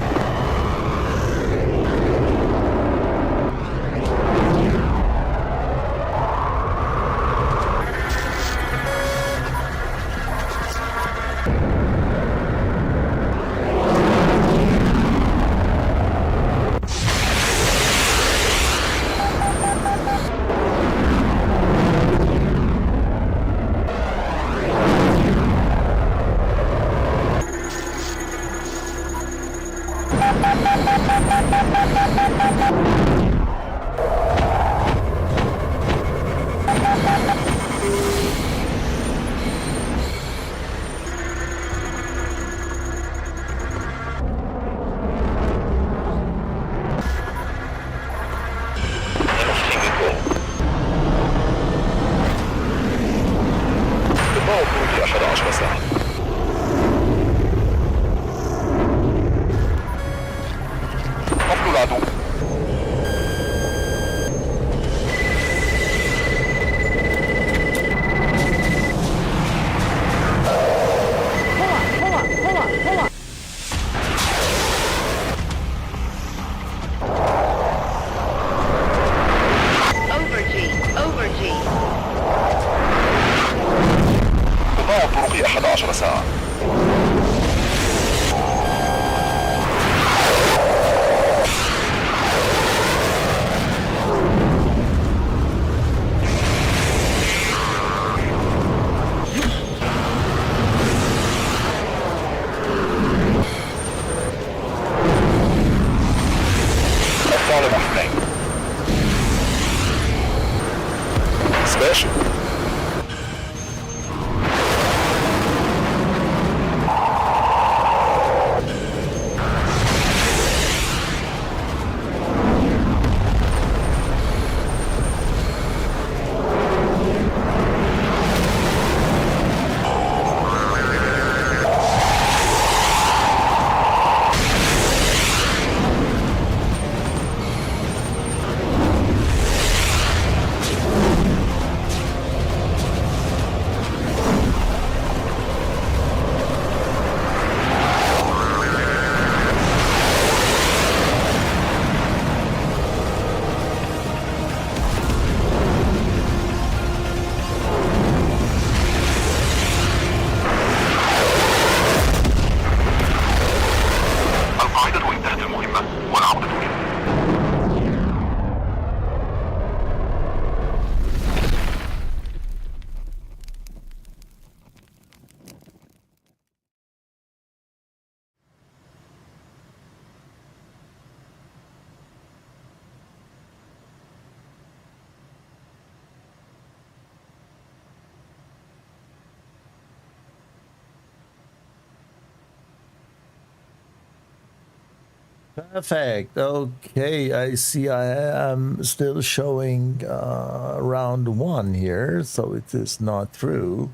Perfect. Okay, I see I am still showing round one here, so it is not through.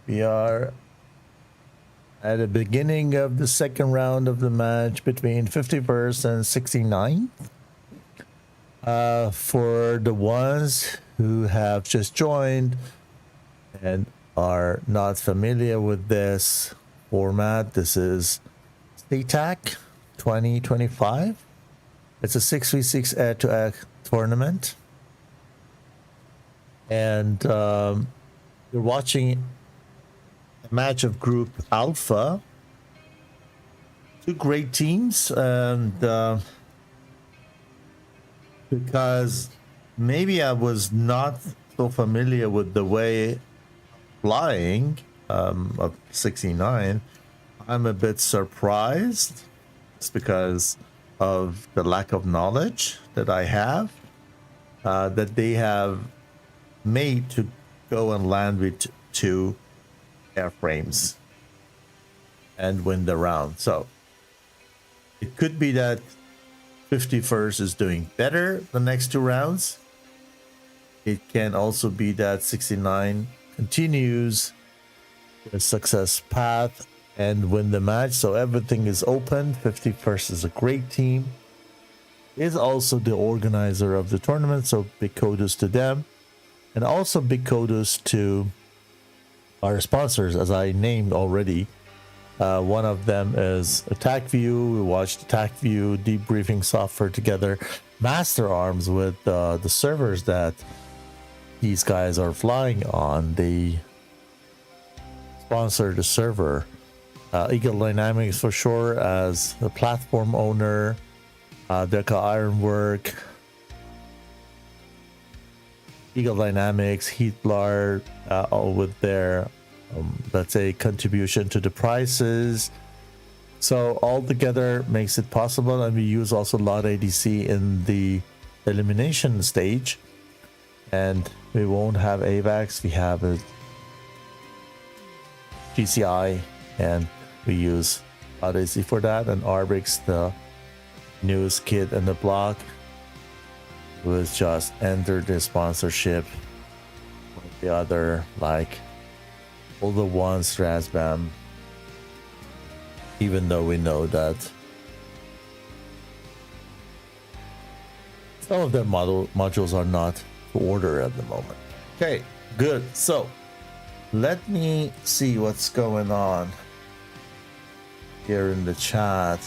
We are at the beginning of the second round of the match between 51st and 69th. For the ones who have just joined and are not familiar with this format, this is SATAC 2025. It's a 6v6 air-to-air tournament, and you're watching a match of Group Alpha. Two great teams, and because maybe I was not so familiar with the way flying of 69, I'm a bit surprised. It's because of the lack of knowledge that I have, that they have made to go and land with two airframes and win the round. So it could be that 51st is doing better the next two rounds. It can also be that 69 continues the success path and win the match. So everything is open. 51st is a great team, is also the organizer of the tournament, so big kudos to them. And also big kudos to our sponsors, as I named already. One of them is Attack View. We watched Attack View debriefing software together. Master Arms with the servers that these guys are flying on. They sponsor the server. Eagle Dynamics for sure as the platform owner. Deca Ironwork. Eagle Dynamics, Heatblard, all with their let's say contribution to the prices. So all together makes it possible, and we use also lot ADC in the elimination stage, and we won't have AVAX, we have a GCI, and we use lot ADC for that. And Arbix, the newest kid in the block, was just entered the sponsorship with the other, like all the ones, Razbam, even though we know that some of their modules are not to order at the moment. Okay, good. So let me see what's going on here in the chat.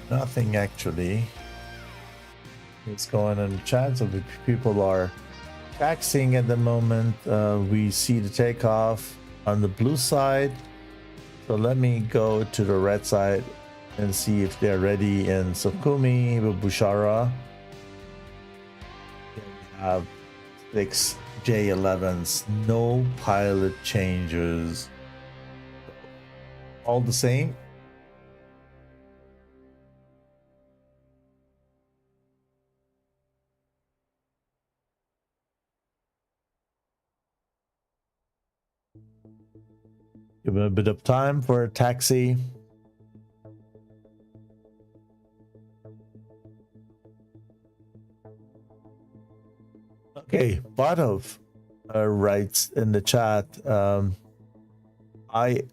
Nothing actually is going on in the chat, so the people are taxing at the moment. We see the takeoff on the blue side, so let me go to the red side and see if they're ready in Sukumi, Bushara. We have 6 J11s, no pilot changes, all the same. Give it a bit of time for a taxi. Okay, Badov writes in the chat, I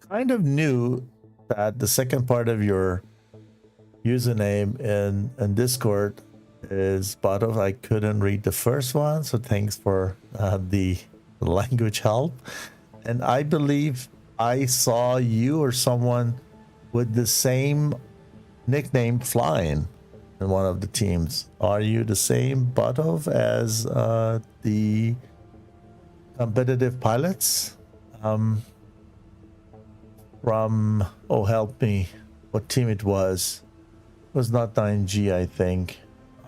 kind of knew that the second part of your username in Discord is Badov. I couldn't read the first one, so thanks for the language help. And I believe I saw you or someone with the same nickname flying in one of the teams. Are you the same Badov as the competitive pilots? From, oh help me, what team it was. It was not 9G, I think.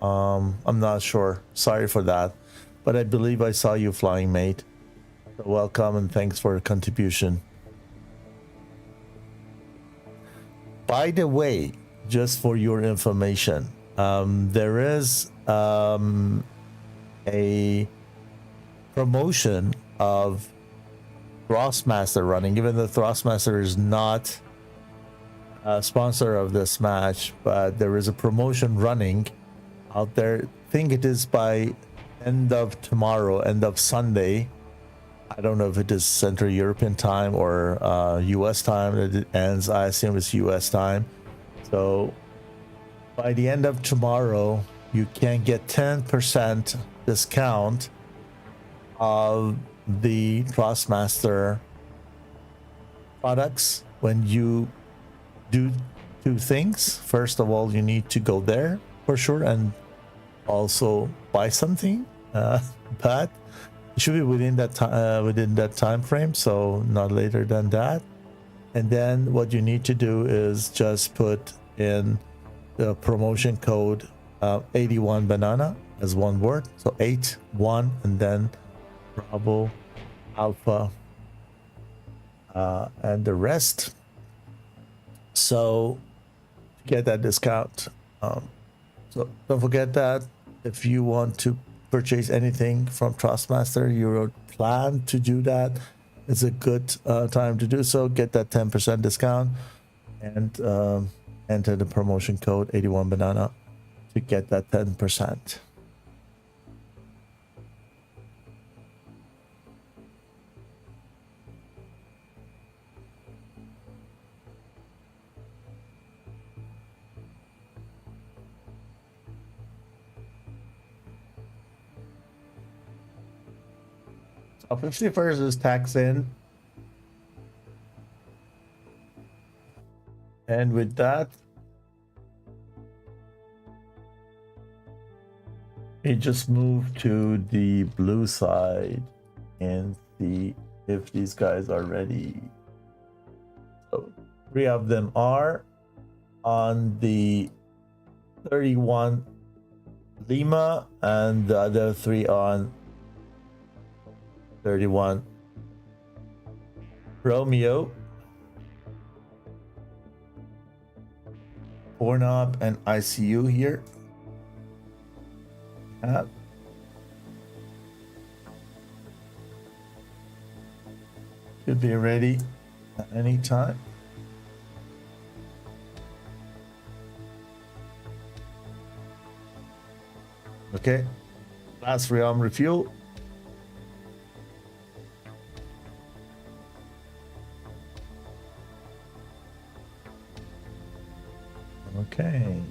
I'm not sure. Sorry for that. But I believe I saw you flying, mate. So welcome and thanks for the contribution. By the way, just for your information, there is a promotion of Thrustmaster running, even though Thrustmaster is not a sponsor of this match, but there is a promotion running out there. I think it is by end of tomorrow, end of Sunday. I don't know if it is Central European time or US time that it ends. I assume it's US time. So by the end of tomorrow, you can get 10% discount of the Thrustmaster products when you do two things. First of all, you need to go there for sure and also buy something, but it should be within that time frame, so not later than that. And then what you need to do is just put in the promotion code 81 banana as one word, so 81 and then Bravo, Alpha, and the rest. So to get that discount, so don't forget that if you want to purchase anything from Thrustmaster, you plan to do that, it's a good time to do so. Get that 10% discount and enter the promotion code 81 banana to get that 10%. 51st is tax in. And with that, we just move to the blue side and see if these guys are ready. So 3 of them are on the 31 Lima and the other 3 on 31 Romeo. Pornhub and ICU here. Should be ready at any time. Okay, last realm refuel. Okay.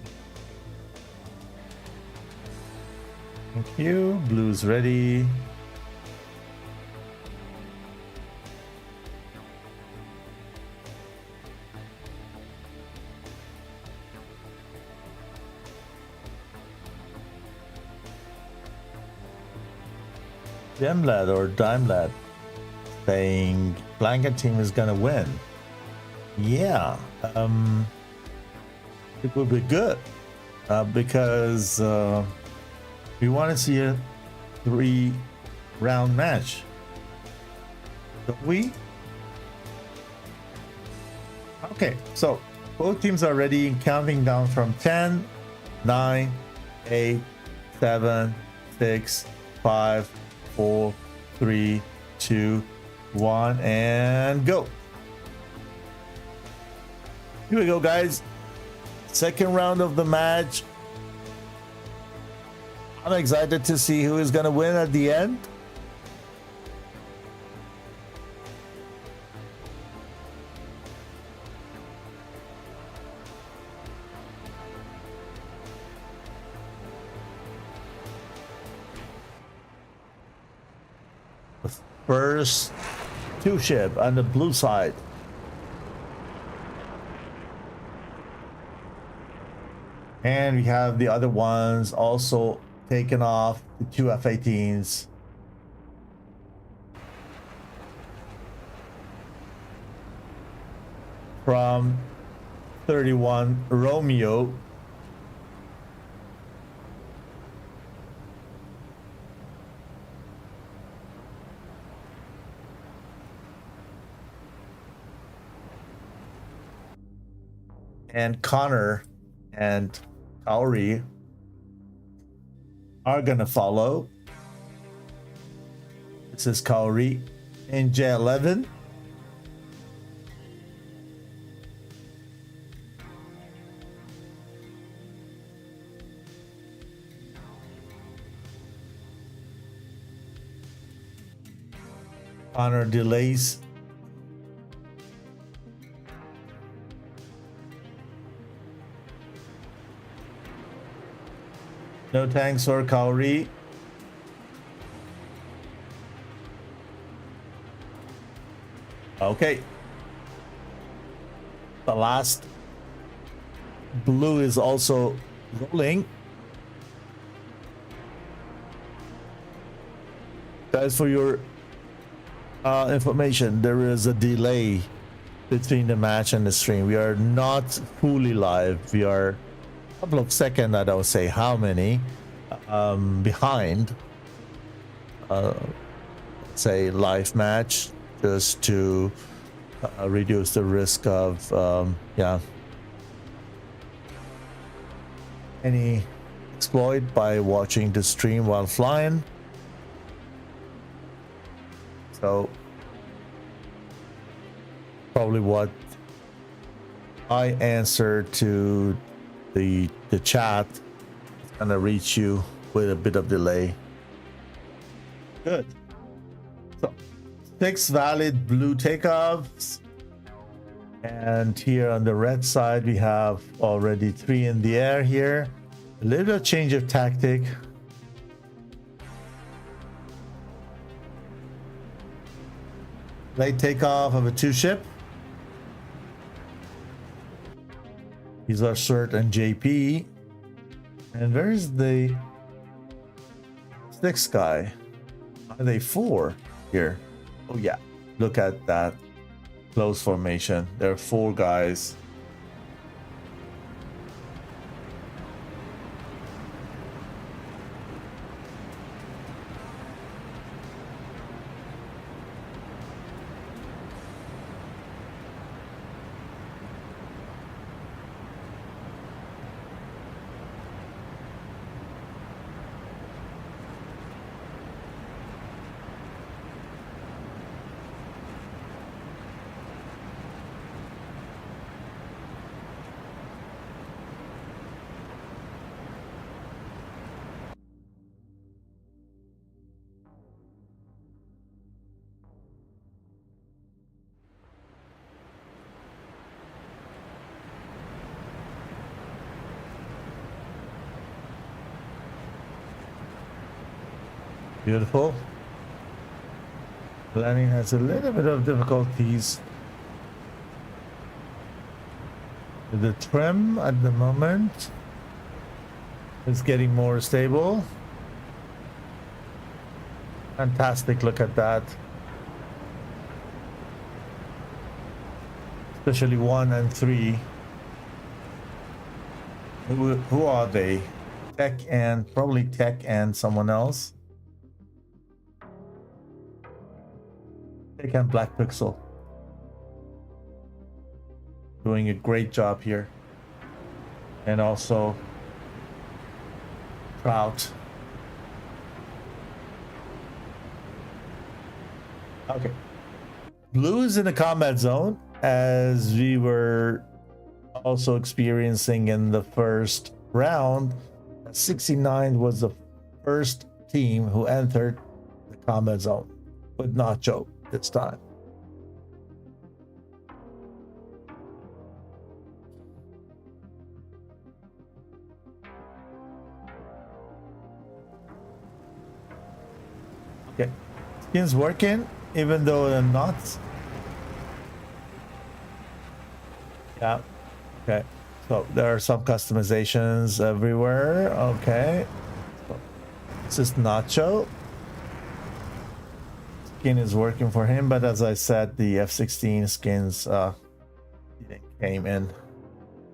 Thank you. Blue's ready. Demlad or Dimlad saying blanket team is gonna win. Yeah, it would be good because we want to see a 3-round match, don't we? Okay, so both teams are ready, counting down from 10, 9, 8, 7, 6, 5, 4, 3, 2, 1, and go. Here we go, guys. Second round of the match. I'm excited to see who is going to win at the end. The first 2 ship on the blue side. And we have the other ones also taken off, the 2 F-18s. From 31 Romeo. And Connor and Kaori are gonna follow. This is Kaori in J11. Connor delays. No tanks for Kaori. Okay. The last blue is also rolling. Guys, for your information, there is a delay between the match and the stream. We are not fully live. We are couple of seconds, I don't say how many, behind say live match, just to reduce the risk of any exploit by watching the stream while flying. So probably what I answer to the chat is gonna reach you with a bit of delay. Good. So 6 valid blue takeoffs, and here on the red side we have already 3 in the air here. A little change of tactic. Late takeoff of a 2-ship. These are CERT and JP. And where's the 6th guy? Are they 4 here? Oh yeah, look at that close formation. There are 4 guys. Beautiful. Landing has a little bit of difficulties with the trim at the moment. It's getting more stable. Fantastic, look at that. Especially 1 and 3. Who are they? Tech and probably Tech and someone else. Tech and Black Pixel. Doing a great job here. And also Trout. Okay. Blue is in the combat zone, as we were also experiencing in the first round. 69 was the first team who entered the combat zone, but not Joe this time. Okay, skin's working, even though they're not. Yeah, okay. So there are some customizations everywhere. Okay. So this is Nacho. Skin is working for him, but as I said, the F-16 skins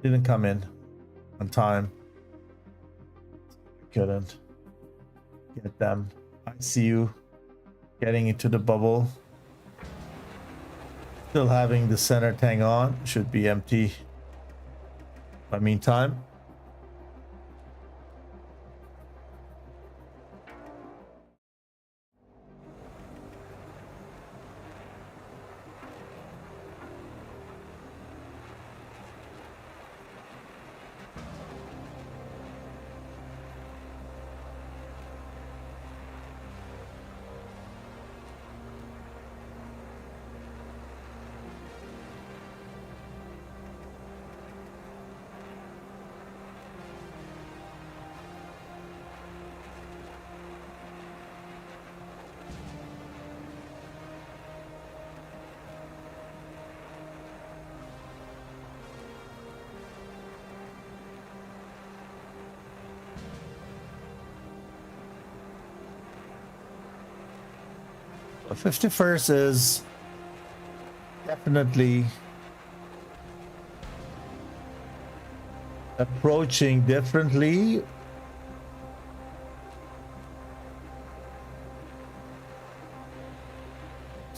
didn't come in on time. Couldn't get them. I see you getting into the bubble. Still having the center tank on, should be empty by meantime. The 51st is definitely approaching differently.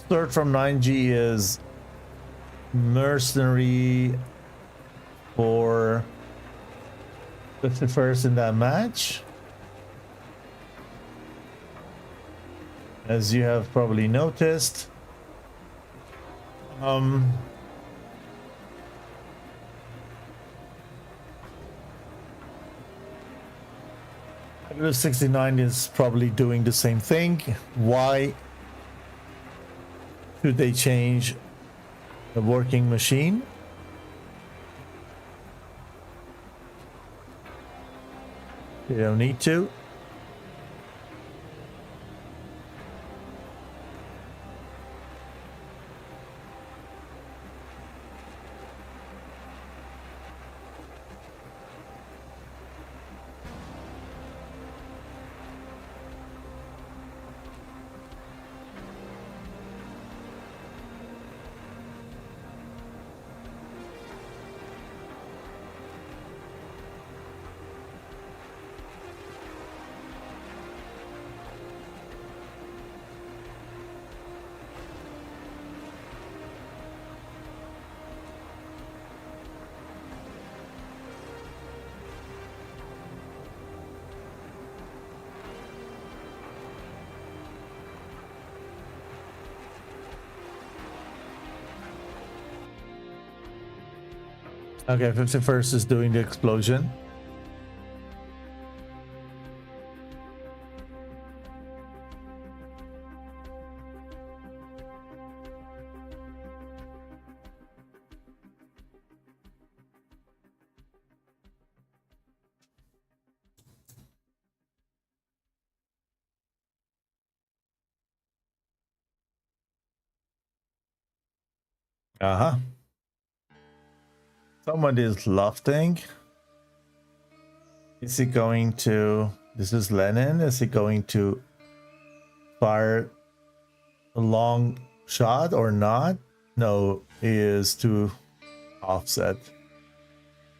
Third from 9G is mercenary for 51st in that match. As you have probably noticed, Agro 69 is probably doing the same thing. Why should they change the working machine? They don't need to. Okay, 51st is doing the explosion. Uh-huh. Someone is lofting. Is he going to... This is Lenin. Is he going to fire a long shot or not? No, he is to offset.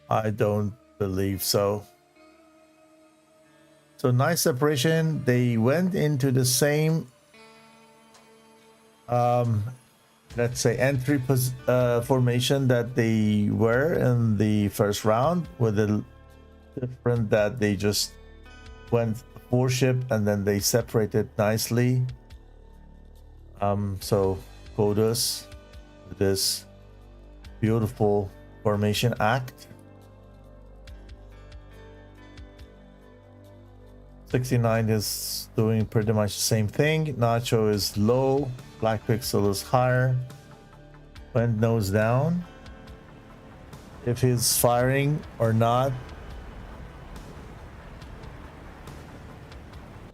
I don't believe so. So nice separation. They went into the same let's say entry formation that they were in the first round, with the different that they just went 4 ship and then they separated nicely. So kudos to this beautiful formation act. 69 is doing pretty much the same thing. Nacho is low, Black Pixel is higher. Went nose down. If he's firing or not,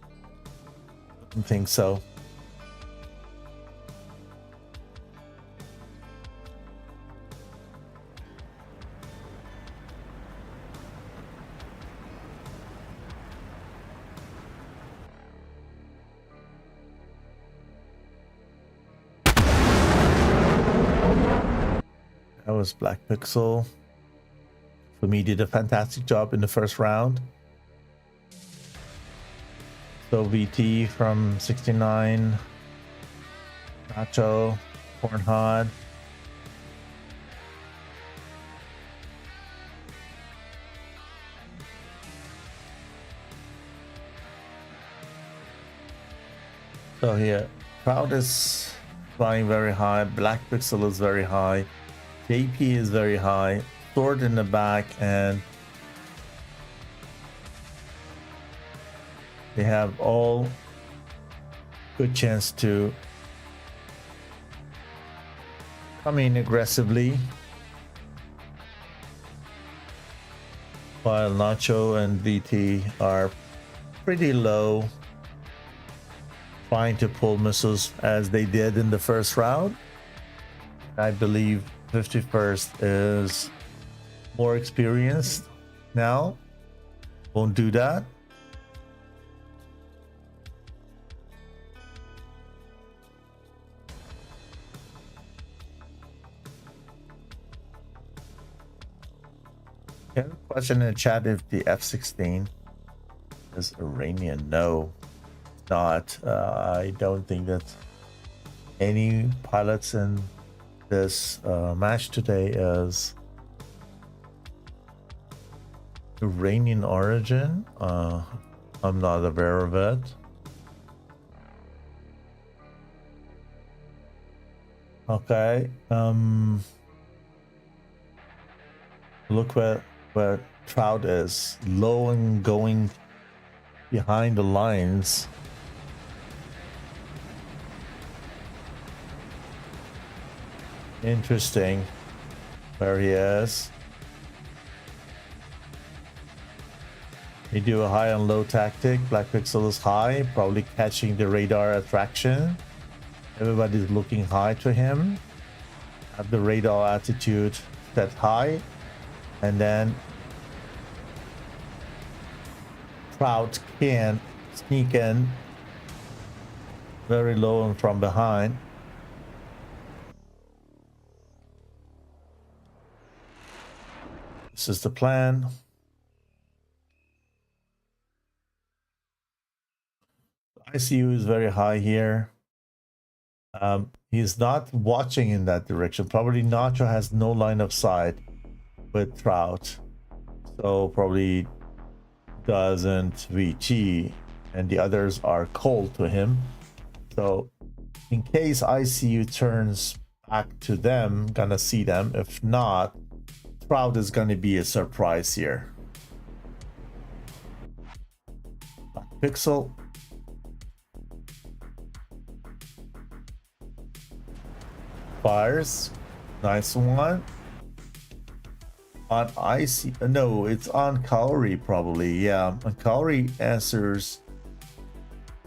I don't think so. That was Black Pixel. For me, did a fantastic job in the first round. So VT from 69, Nacho, Cornhod. So here, Crowd is flying very high, Black Pixel is very high, JP is very high, Sword in the back, and they have all good chance to come in aggressively, while Nacho and VT are pretty low, trying to pull missiles as they did in the first round. I believe 51st is more experienced now, won't do that. I have a question in the chat if the F-16 is Iranian. No, it's not. I don't think that any pilots in this match today is Iranian origin. I'm not aware of it. Okay. Look where Trout is, low and going behind the lines. Interesting where he is. They do a high and low tactic. Black Pixel is high, probably catching the radar attraction. Everybody's looking high to him. Have the radar altitude set high. And then Trout can sneak in very low and from behind. This is the plan. ICU is very high here. He's not watching in that direction. Probably Nacho has no line of sight with Trout, so probably doesn't VT, and the others are cold to him. So in case ICU turns back to them, gonna see them. If not, Shroud is going to be a surprise here. Pixel. Fires. Nice one. On Icy. No, it's on Kaori probably. Yeah. And Kaori answers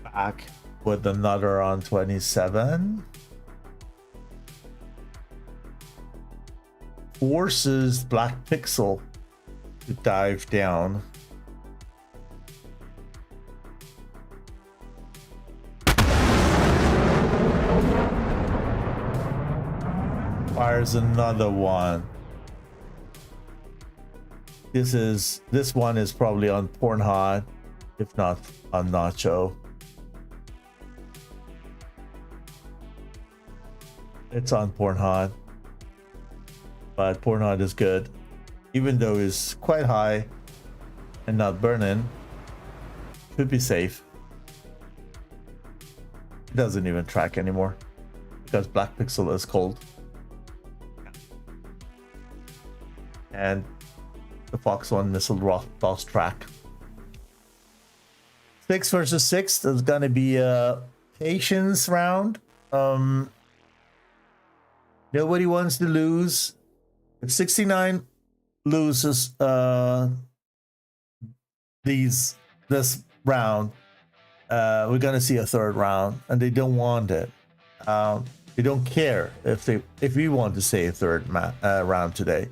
back with another on 27. Forces Black Pixel to dive down. Fires another one. This one is probably on Pornhot, if not on Nacho. It's on Pornhot, but Pornhot is good, even though it's quite high and not burning. Should be safe. It doesn't even track anymore because Black Pixel is cold. And the Fox 1 missile lost track. 6 versus 6. There's gonna be a patience round. Nobody wants to lose. If 69 loses this round, we're gonna see a third round, and they don't want it. They don't care if we want to say a third round today.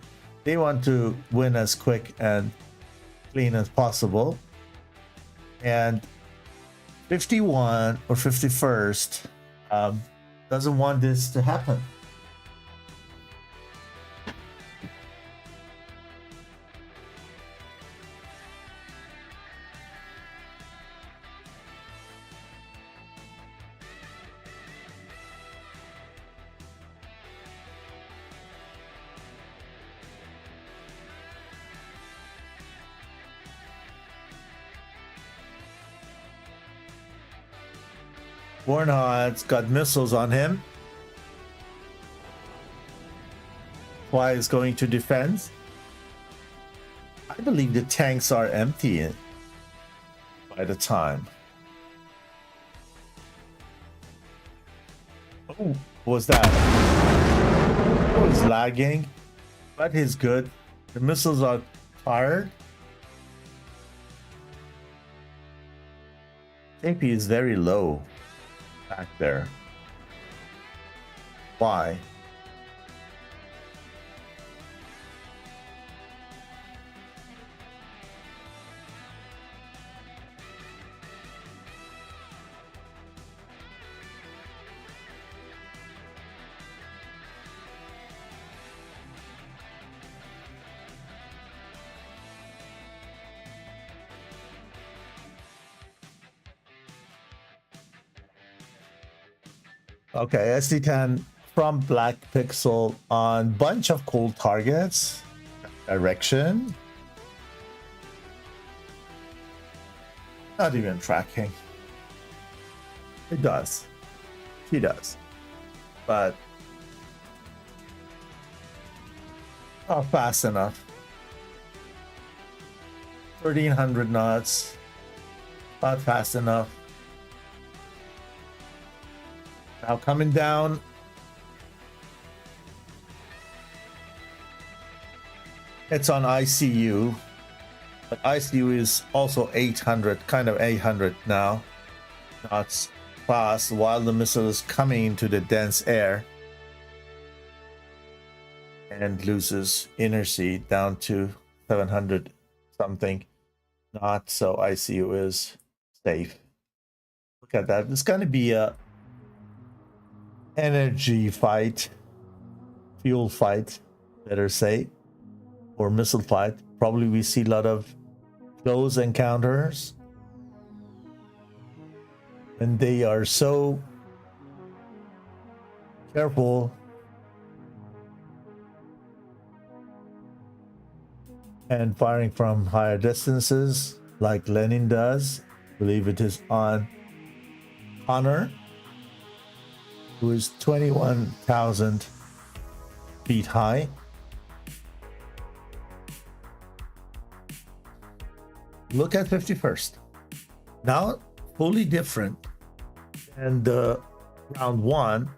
They want to win as quick and clean as possible. And 51 or 51st doesn't want this to happen. Warnhart's got missiles on him. Why is going to defense? I believe the tanks are empty by the time. Oh, what was that? Oh, it's lagging, but he's good. The missiles are tired. AP is very low back there. Why? Okay, SD10 from Black Pixel on bunch of cold targets. Direction. Not even tracking. It does. He does. But not fast enough. 1300 knots. Not fast enough. Now coming down. It's on ICU. But ICU is also 800, kind of 800 now. Knots fast while the missile is coming into the dense air. And loses inertia down to 700 something knots, so ICU is safe. Look at that. It's going to be a energy fight, fuel fight, better say, or missile fight. Probably we see a lot of close encounters, and they are so careful and firing from higher distances like Lenin does. I believe it is on Connor, who is 21,000 feet high. look at 51st. Now, fully different than the round one,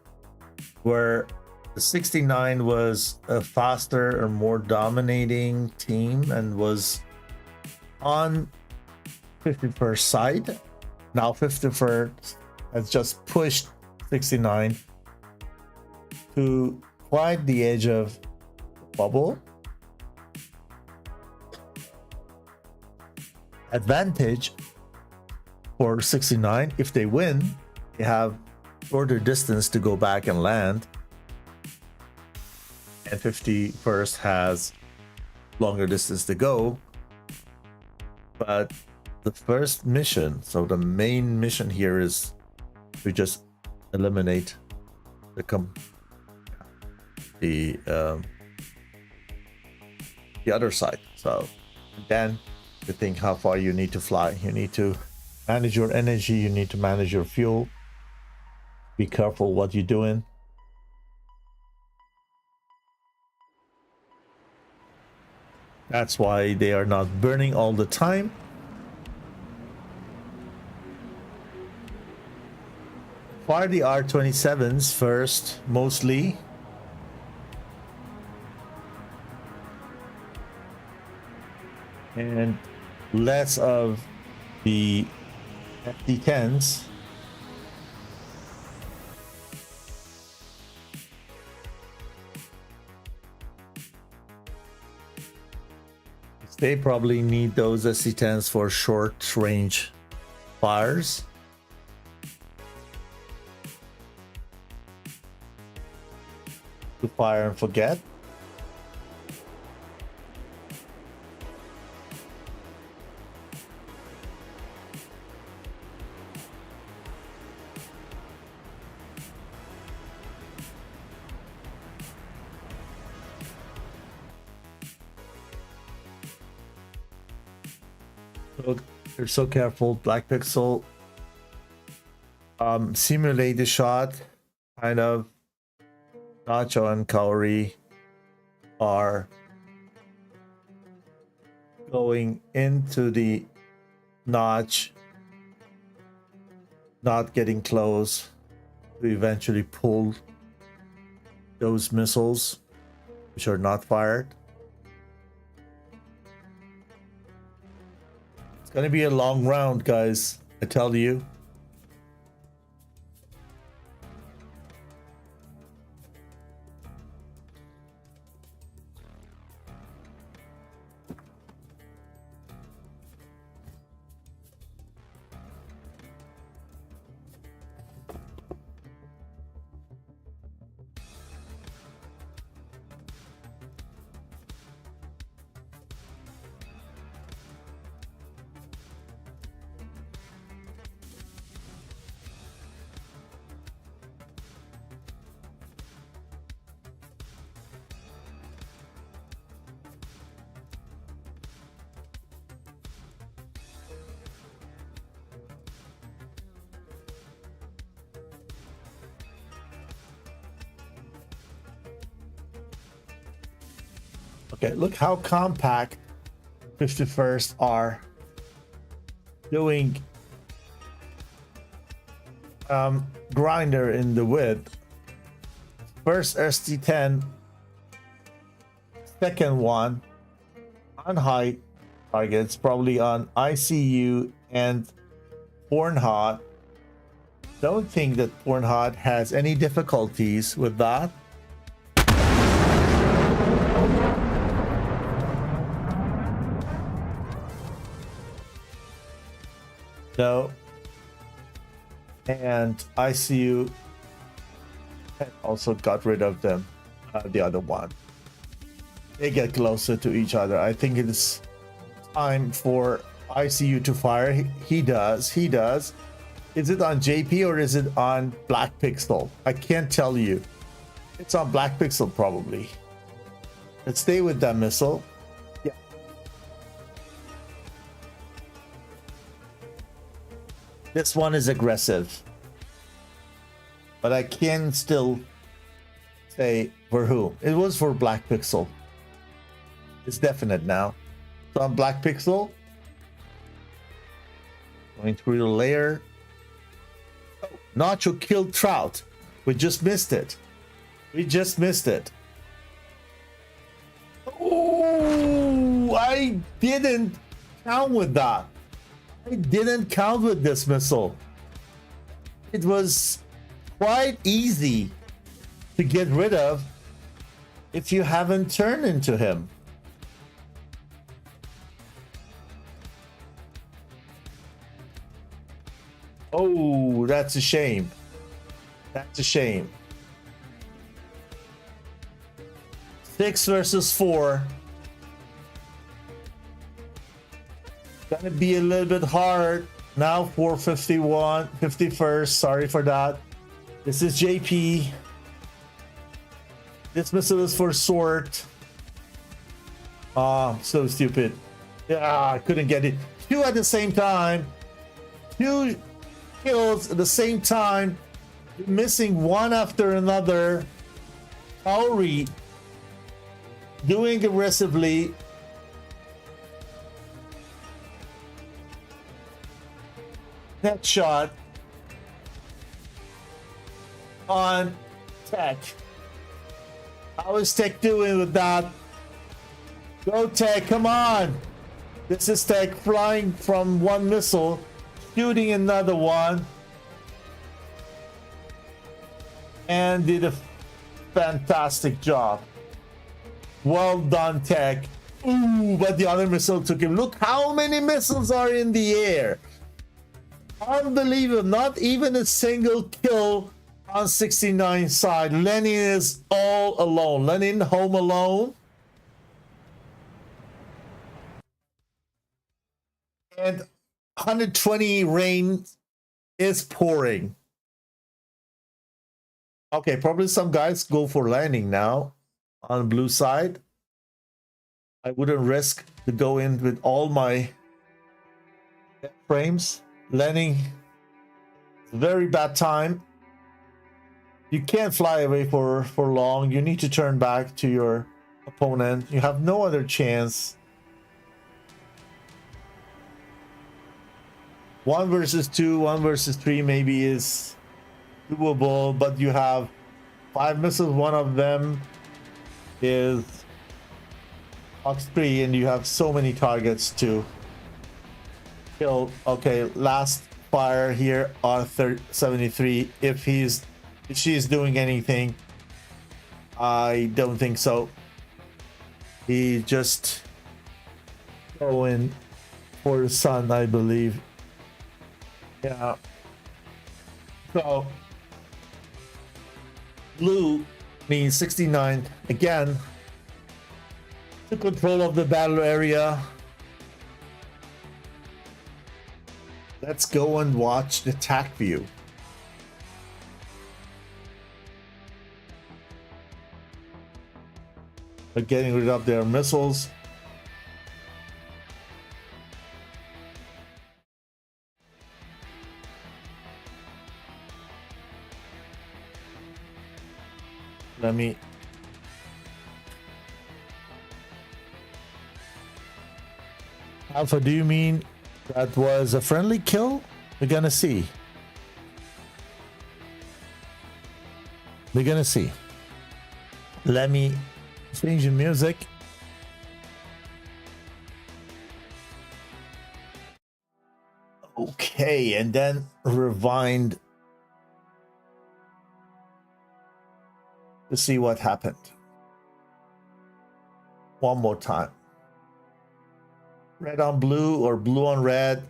where the 69 was a faster or more dominating team and was on 51st side. Now 51st has just pushed 69 to quite the edge of the bubble. Advantage for 69, if they win, they have shorter distance to go back and land, and 51st has longer distance to go. But the first mission, so the main mission here, is to just eliminate the other side. So then you think how far you need to fly. You need to manage your energy, you need to manage your fuel. Be careful what you're doing. That's why they are not burning all the time. Fire the R-27s first, mostly. And less of the FD-10s. They probably need those SC-10s for short range fires. To fire and forget. So you're so careful. Black Pixel, simulate the shot. Kind of Nacho and Kaori are going into the notch, not getting close to eventually pull those missiles which are not fired. It's gonna be a long round, guys, I tell you. Okay, look how compact 51st are doing grinder in the width. First ST10, second one on high targets, probably on ICU and Pornhot. Don't think that Pornhot has any difficulties with that. No, and ICU also got rid of them, the other one. They get closer to each other. I think it's time for ICU to fire. He does. Is it on JP or is it on Black Pixel? I can't tell you. It's on Black Pixel probably. Let's stay with that missile. Yeah. This one is aggressive, but I can still say for who. It was for Black Pixel. It's definite now. So on Black Pixel, Going through the layer. Oh, Nacho killed Trout. We just missed it. We just missed it. Oh, I didn't count with that. I didn't count with this missile. It was quite easy to get rid of if you haven't turned into him. Oh, that's a shame. That's a shame. 6 versus 4. Gonna be a little bit hard now for 51st. Sorry for that. This is JP. This missile is for Sort. Ah, so stupid. Yeah, I couldn't get it. 2 at the same time. 2 kills at the same time. Missing one after another. Kaori doing aggressively. Next shot on Tech. How is Tech doing with that? Go Tech, come on! This is Tech flying from one missile, shooting another one, and did a fantastic job. Well done, Tech. Ooh, but the other missile took him. Look how many missiles are in the air. Unbelievable. Not even a single kill on 69 side. Lenin is all alone. Lenin home alone. And 120 rain is pouring. Okay, probably some guys go for landing now on the blue side. I wouldn't risk to go in with all my frames. Landing, very bad time. You can't fly away for long. You need to turn back to your opponent. You have no other chance. 1 versus 2, 1 versus 3 maybe is doable, but you have 5 missiles. One of them is Fox 3, and you have so many targets to kill. Okay, last fire here on 73. If she's doing anything, I don't think so. He just going for the sun, I believe. Yeah. So blue means 69 again. Took control of the battle area. Let's go and watch the attack view. They're getting rid of their missiles. Let me Alpha, do you mean that was a friendly kill? We're gonna see. We're gonna see. Let me change the music. Okay, and then rewind to see what happened. One more time. Red on blue or blue on red.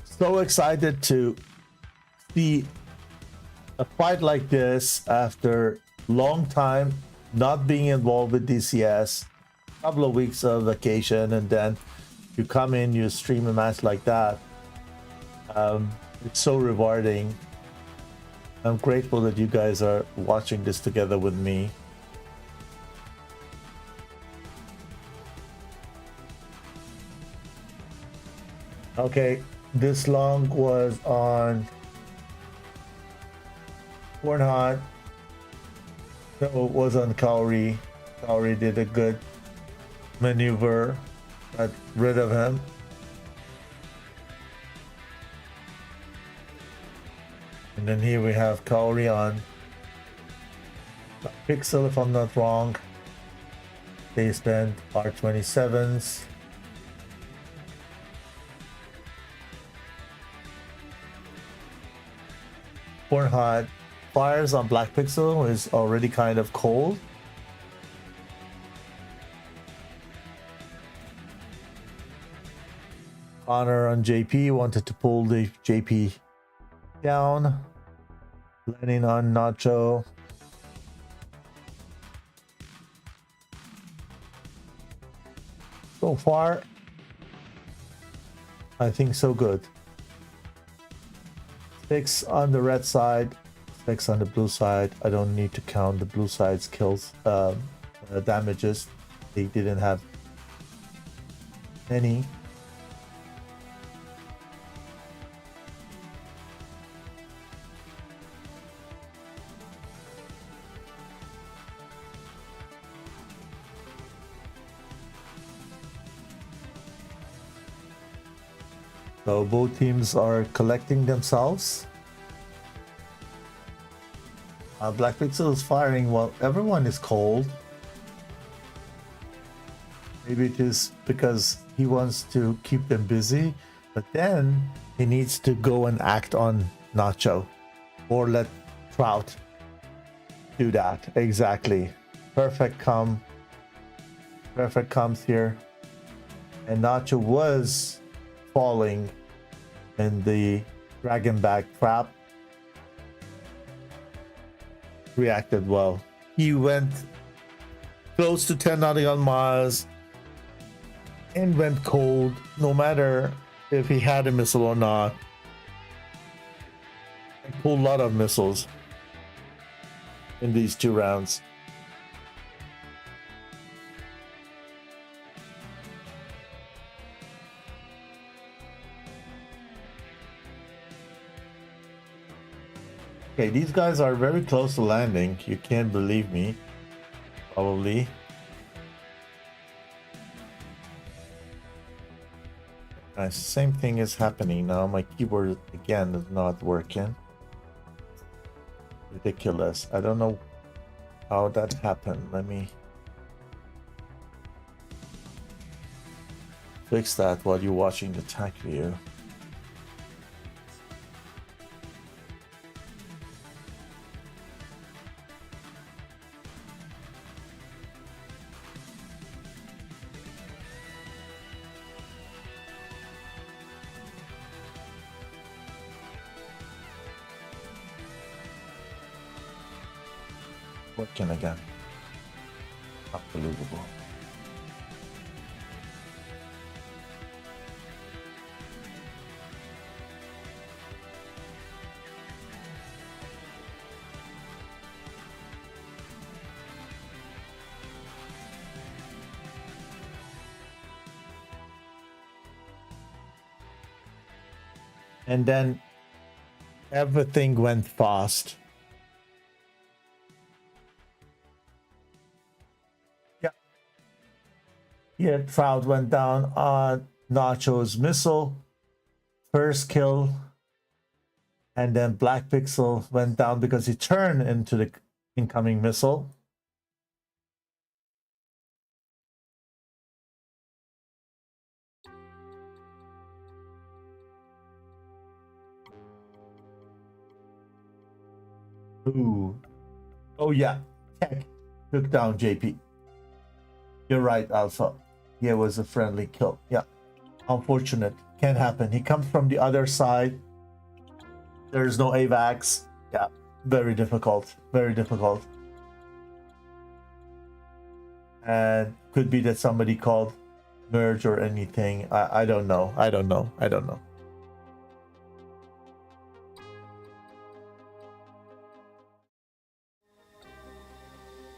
So excited to see a fight like this after long time not being involved with DCS, couple of weeks of vacation, and then you come in, you stream a match like that. It's so rewarding. I'm grateful that you guys are watching this together with me. Okay, this long was on Cornhot. So it was on Cowrie. Cowrie did a good maneuver, got rid of him. And then here we have Cowrie on Pixel, if I'm not wrong. They spent R27s. Cornhot fires on Black Pixel is already kind of cold. Connor on JP wanted to pull the JP down. Lenin on Nacho. So far, I think so good. 6 on the red side, 6 on the blue side. I don't need to count the blue side's kills, damages. They didn't have any. So both teams are collecting themselves. Black Pixel is firing while everyone is cold. Maybe it is because he wants to keep them busy, but then he needs to go and act on Nacho or let Trout do that. Exactly. Perfect comes here. And Nacho was falling in the dragon bag trap. Reacted well. He went close to 10 nautical miles and went cold, no matter if he had a missile or not. He pulled a lot of missiles in these 2 rounds. Okay, these guys are very close to landing. You can't believe me, probably. Same thing is happening now. My keyboard again is not working. Ridiculous. I don't know how that happened. Let me fix that while you're watching the TAC view. Working again. Unbelievable. And then everything went fast. Yeah, Trout went down on Nacho's missile. First kill. And then Black Pixel went down because he turned into the incoming missile. Ooh. Oh yeah, Tech took down JP. You're right, Alpha. Here was a friendly kill. Yeah, unfortunate. Can't happen. He comes from the other side. There's no AVAX. Yeah, very difficult. Very difficult. And could be that somebody called merge or anything. I don't know. I don't know.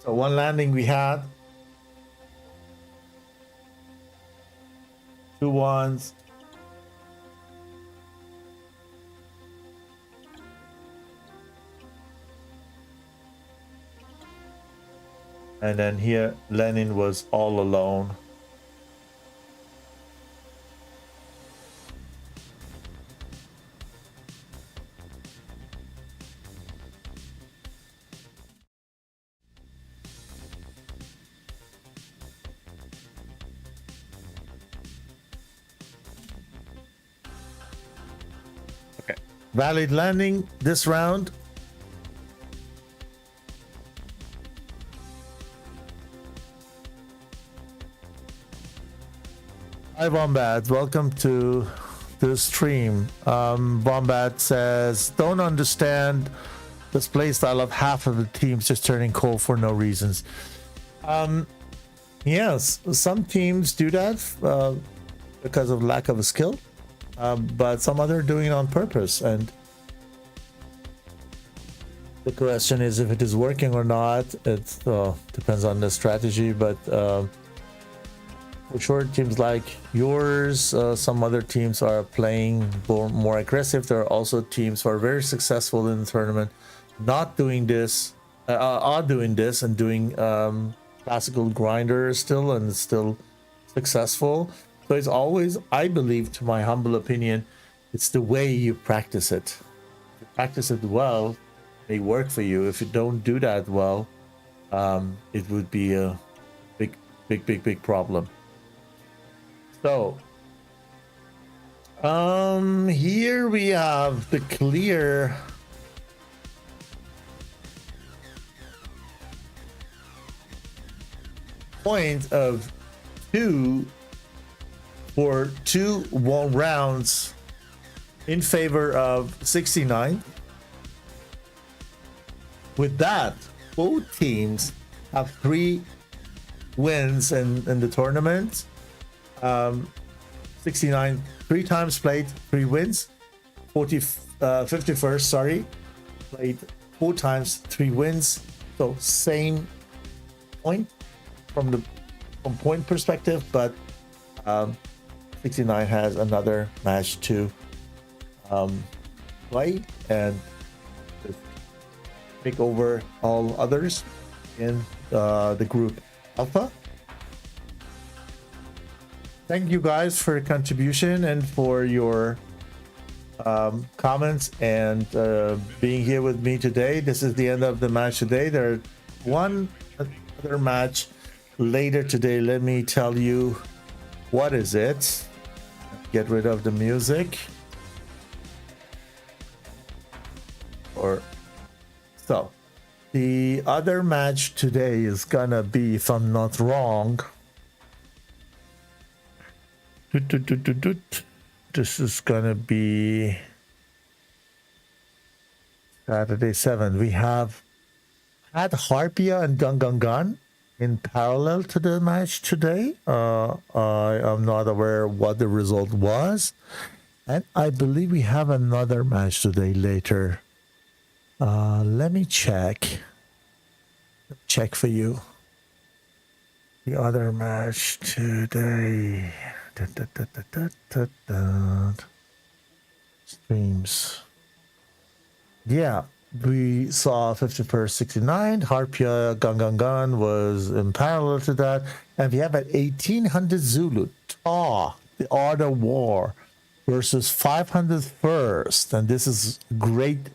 So one landing we had. 2 ones. And then here, Lenin was all alone. Okay, valid landing this round. Hi Wombat, welcome to the stream. Wombat says, don't understand this play style of half of the teams just turning cold for no reasons. Yes, some teams do that because of lack of a skill, but some other are doing it on purpose. And the question is if it is working or not. It depends on the strategy, but for sure, teams like yours, some other teams are playing more aggressive. There are also teams who are very successful in the tournament, not doing this, are doing this and doing classical grinder still and still successful. So it's always, I believe, to my humble opinion, it's the way you practice it. If you practice it well, it may work for you. If you don't do that well, it would be a big problem. So, here we have the clear point of 2 for 2-1 rounds in favor of 69. With that, both teams have 3 wins in the tournament. 69 3 times played, 3 wins. 51st, sorry, played 4 times, 3 wins. So same point from point perspective, but 69 has another match to play and take over all others in the group Alpha. Thank you guys for your contribution and for your comments and being here with me today. This is the end of the match today. There's one other match later today. Let me tell you what is it. Get rid of the music. So the other match today is gonna be, if I'm not wrong, this is gonna be Saturday 7. We have had Harpia and Gun in parallel to the match today. I am not aware what the result was, and I believe we have another match today later. Let me check for you. The other match today. Streams. Yeah, we saw 51st 69. Harpia Gun was in parallel to that. And we have at 1800 Zulu, the Art of War versus 500 First. And this is great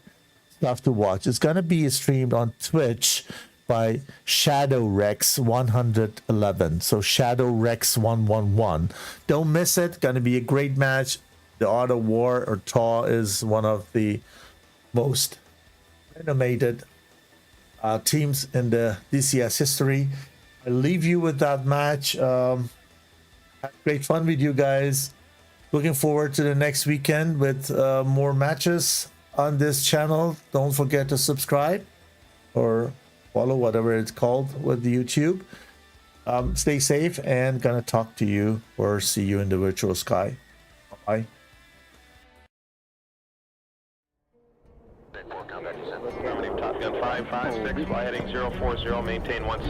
stuff to watch. It's going to be streamed on Twitch by Shadow Rex 111. So Shadow Rex 111. Don't miss it. Going to be a great match. The Art of War, or TAW, is one of the most animated teams in the DCS history. I leave you with that match. Had great fun with you guys. Looking forward to the next weekend with more matches on this channel. Don't forget to subscribe or follow, whatever it's called with YouTube. Stay safe, and gonna talk to you or see you in the virtual sky. Bye. Top Gun 5, 556, fly heading 040, maintain 16.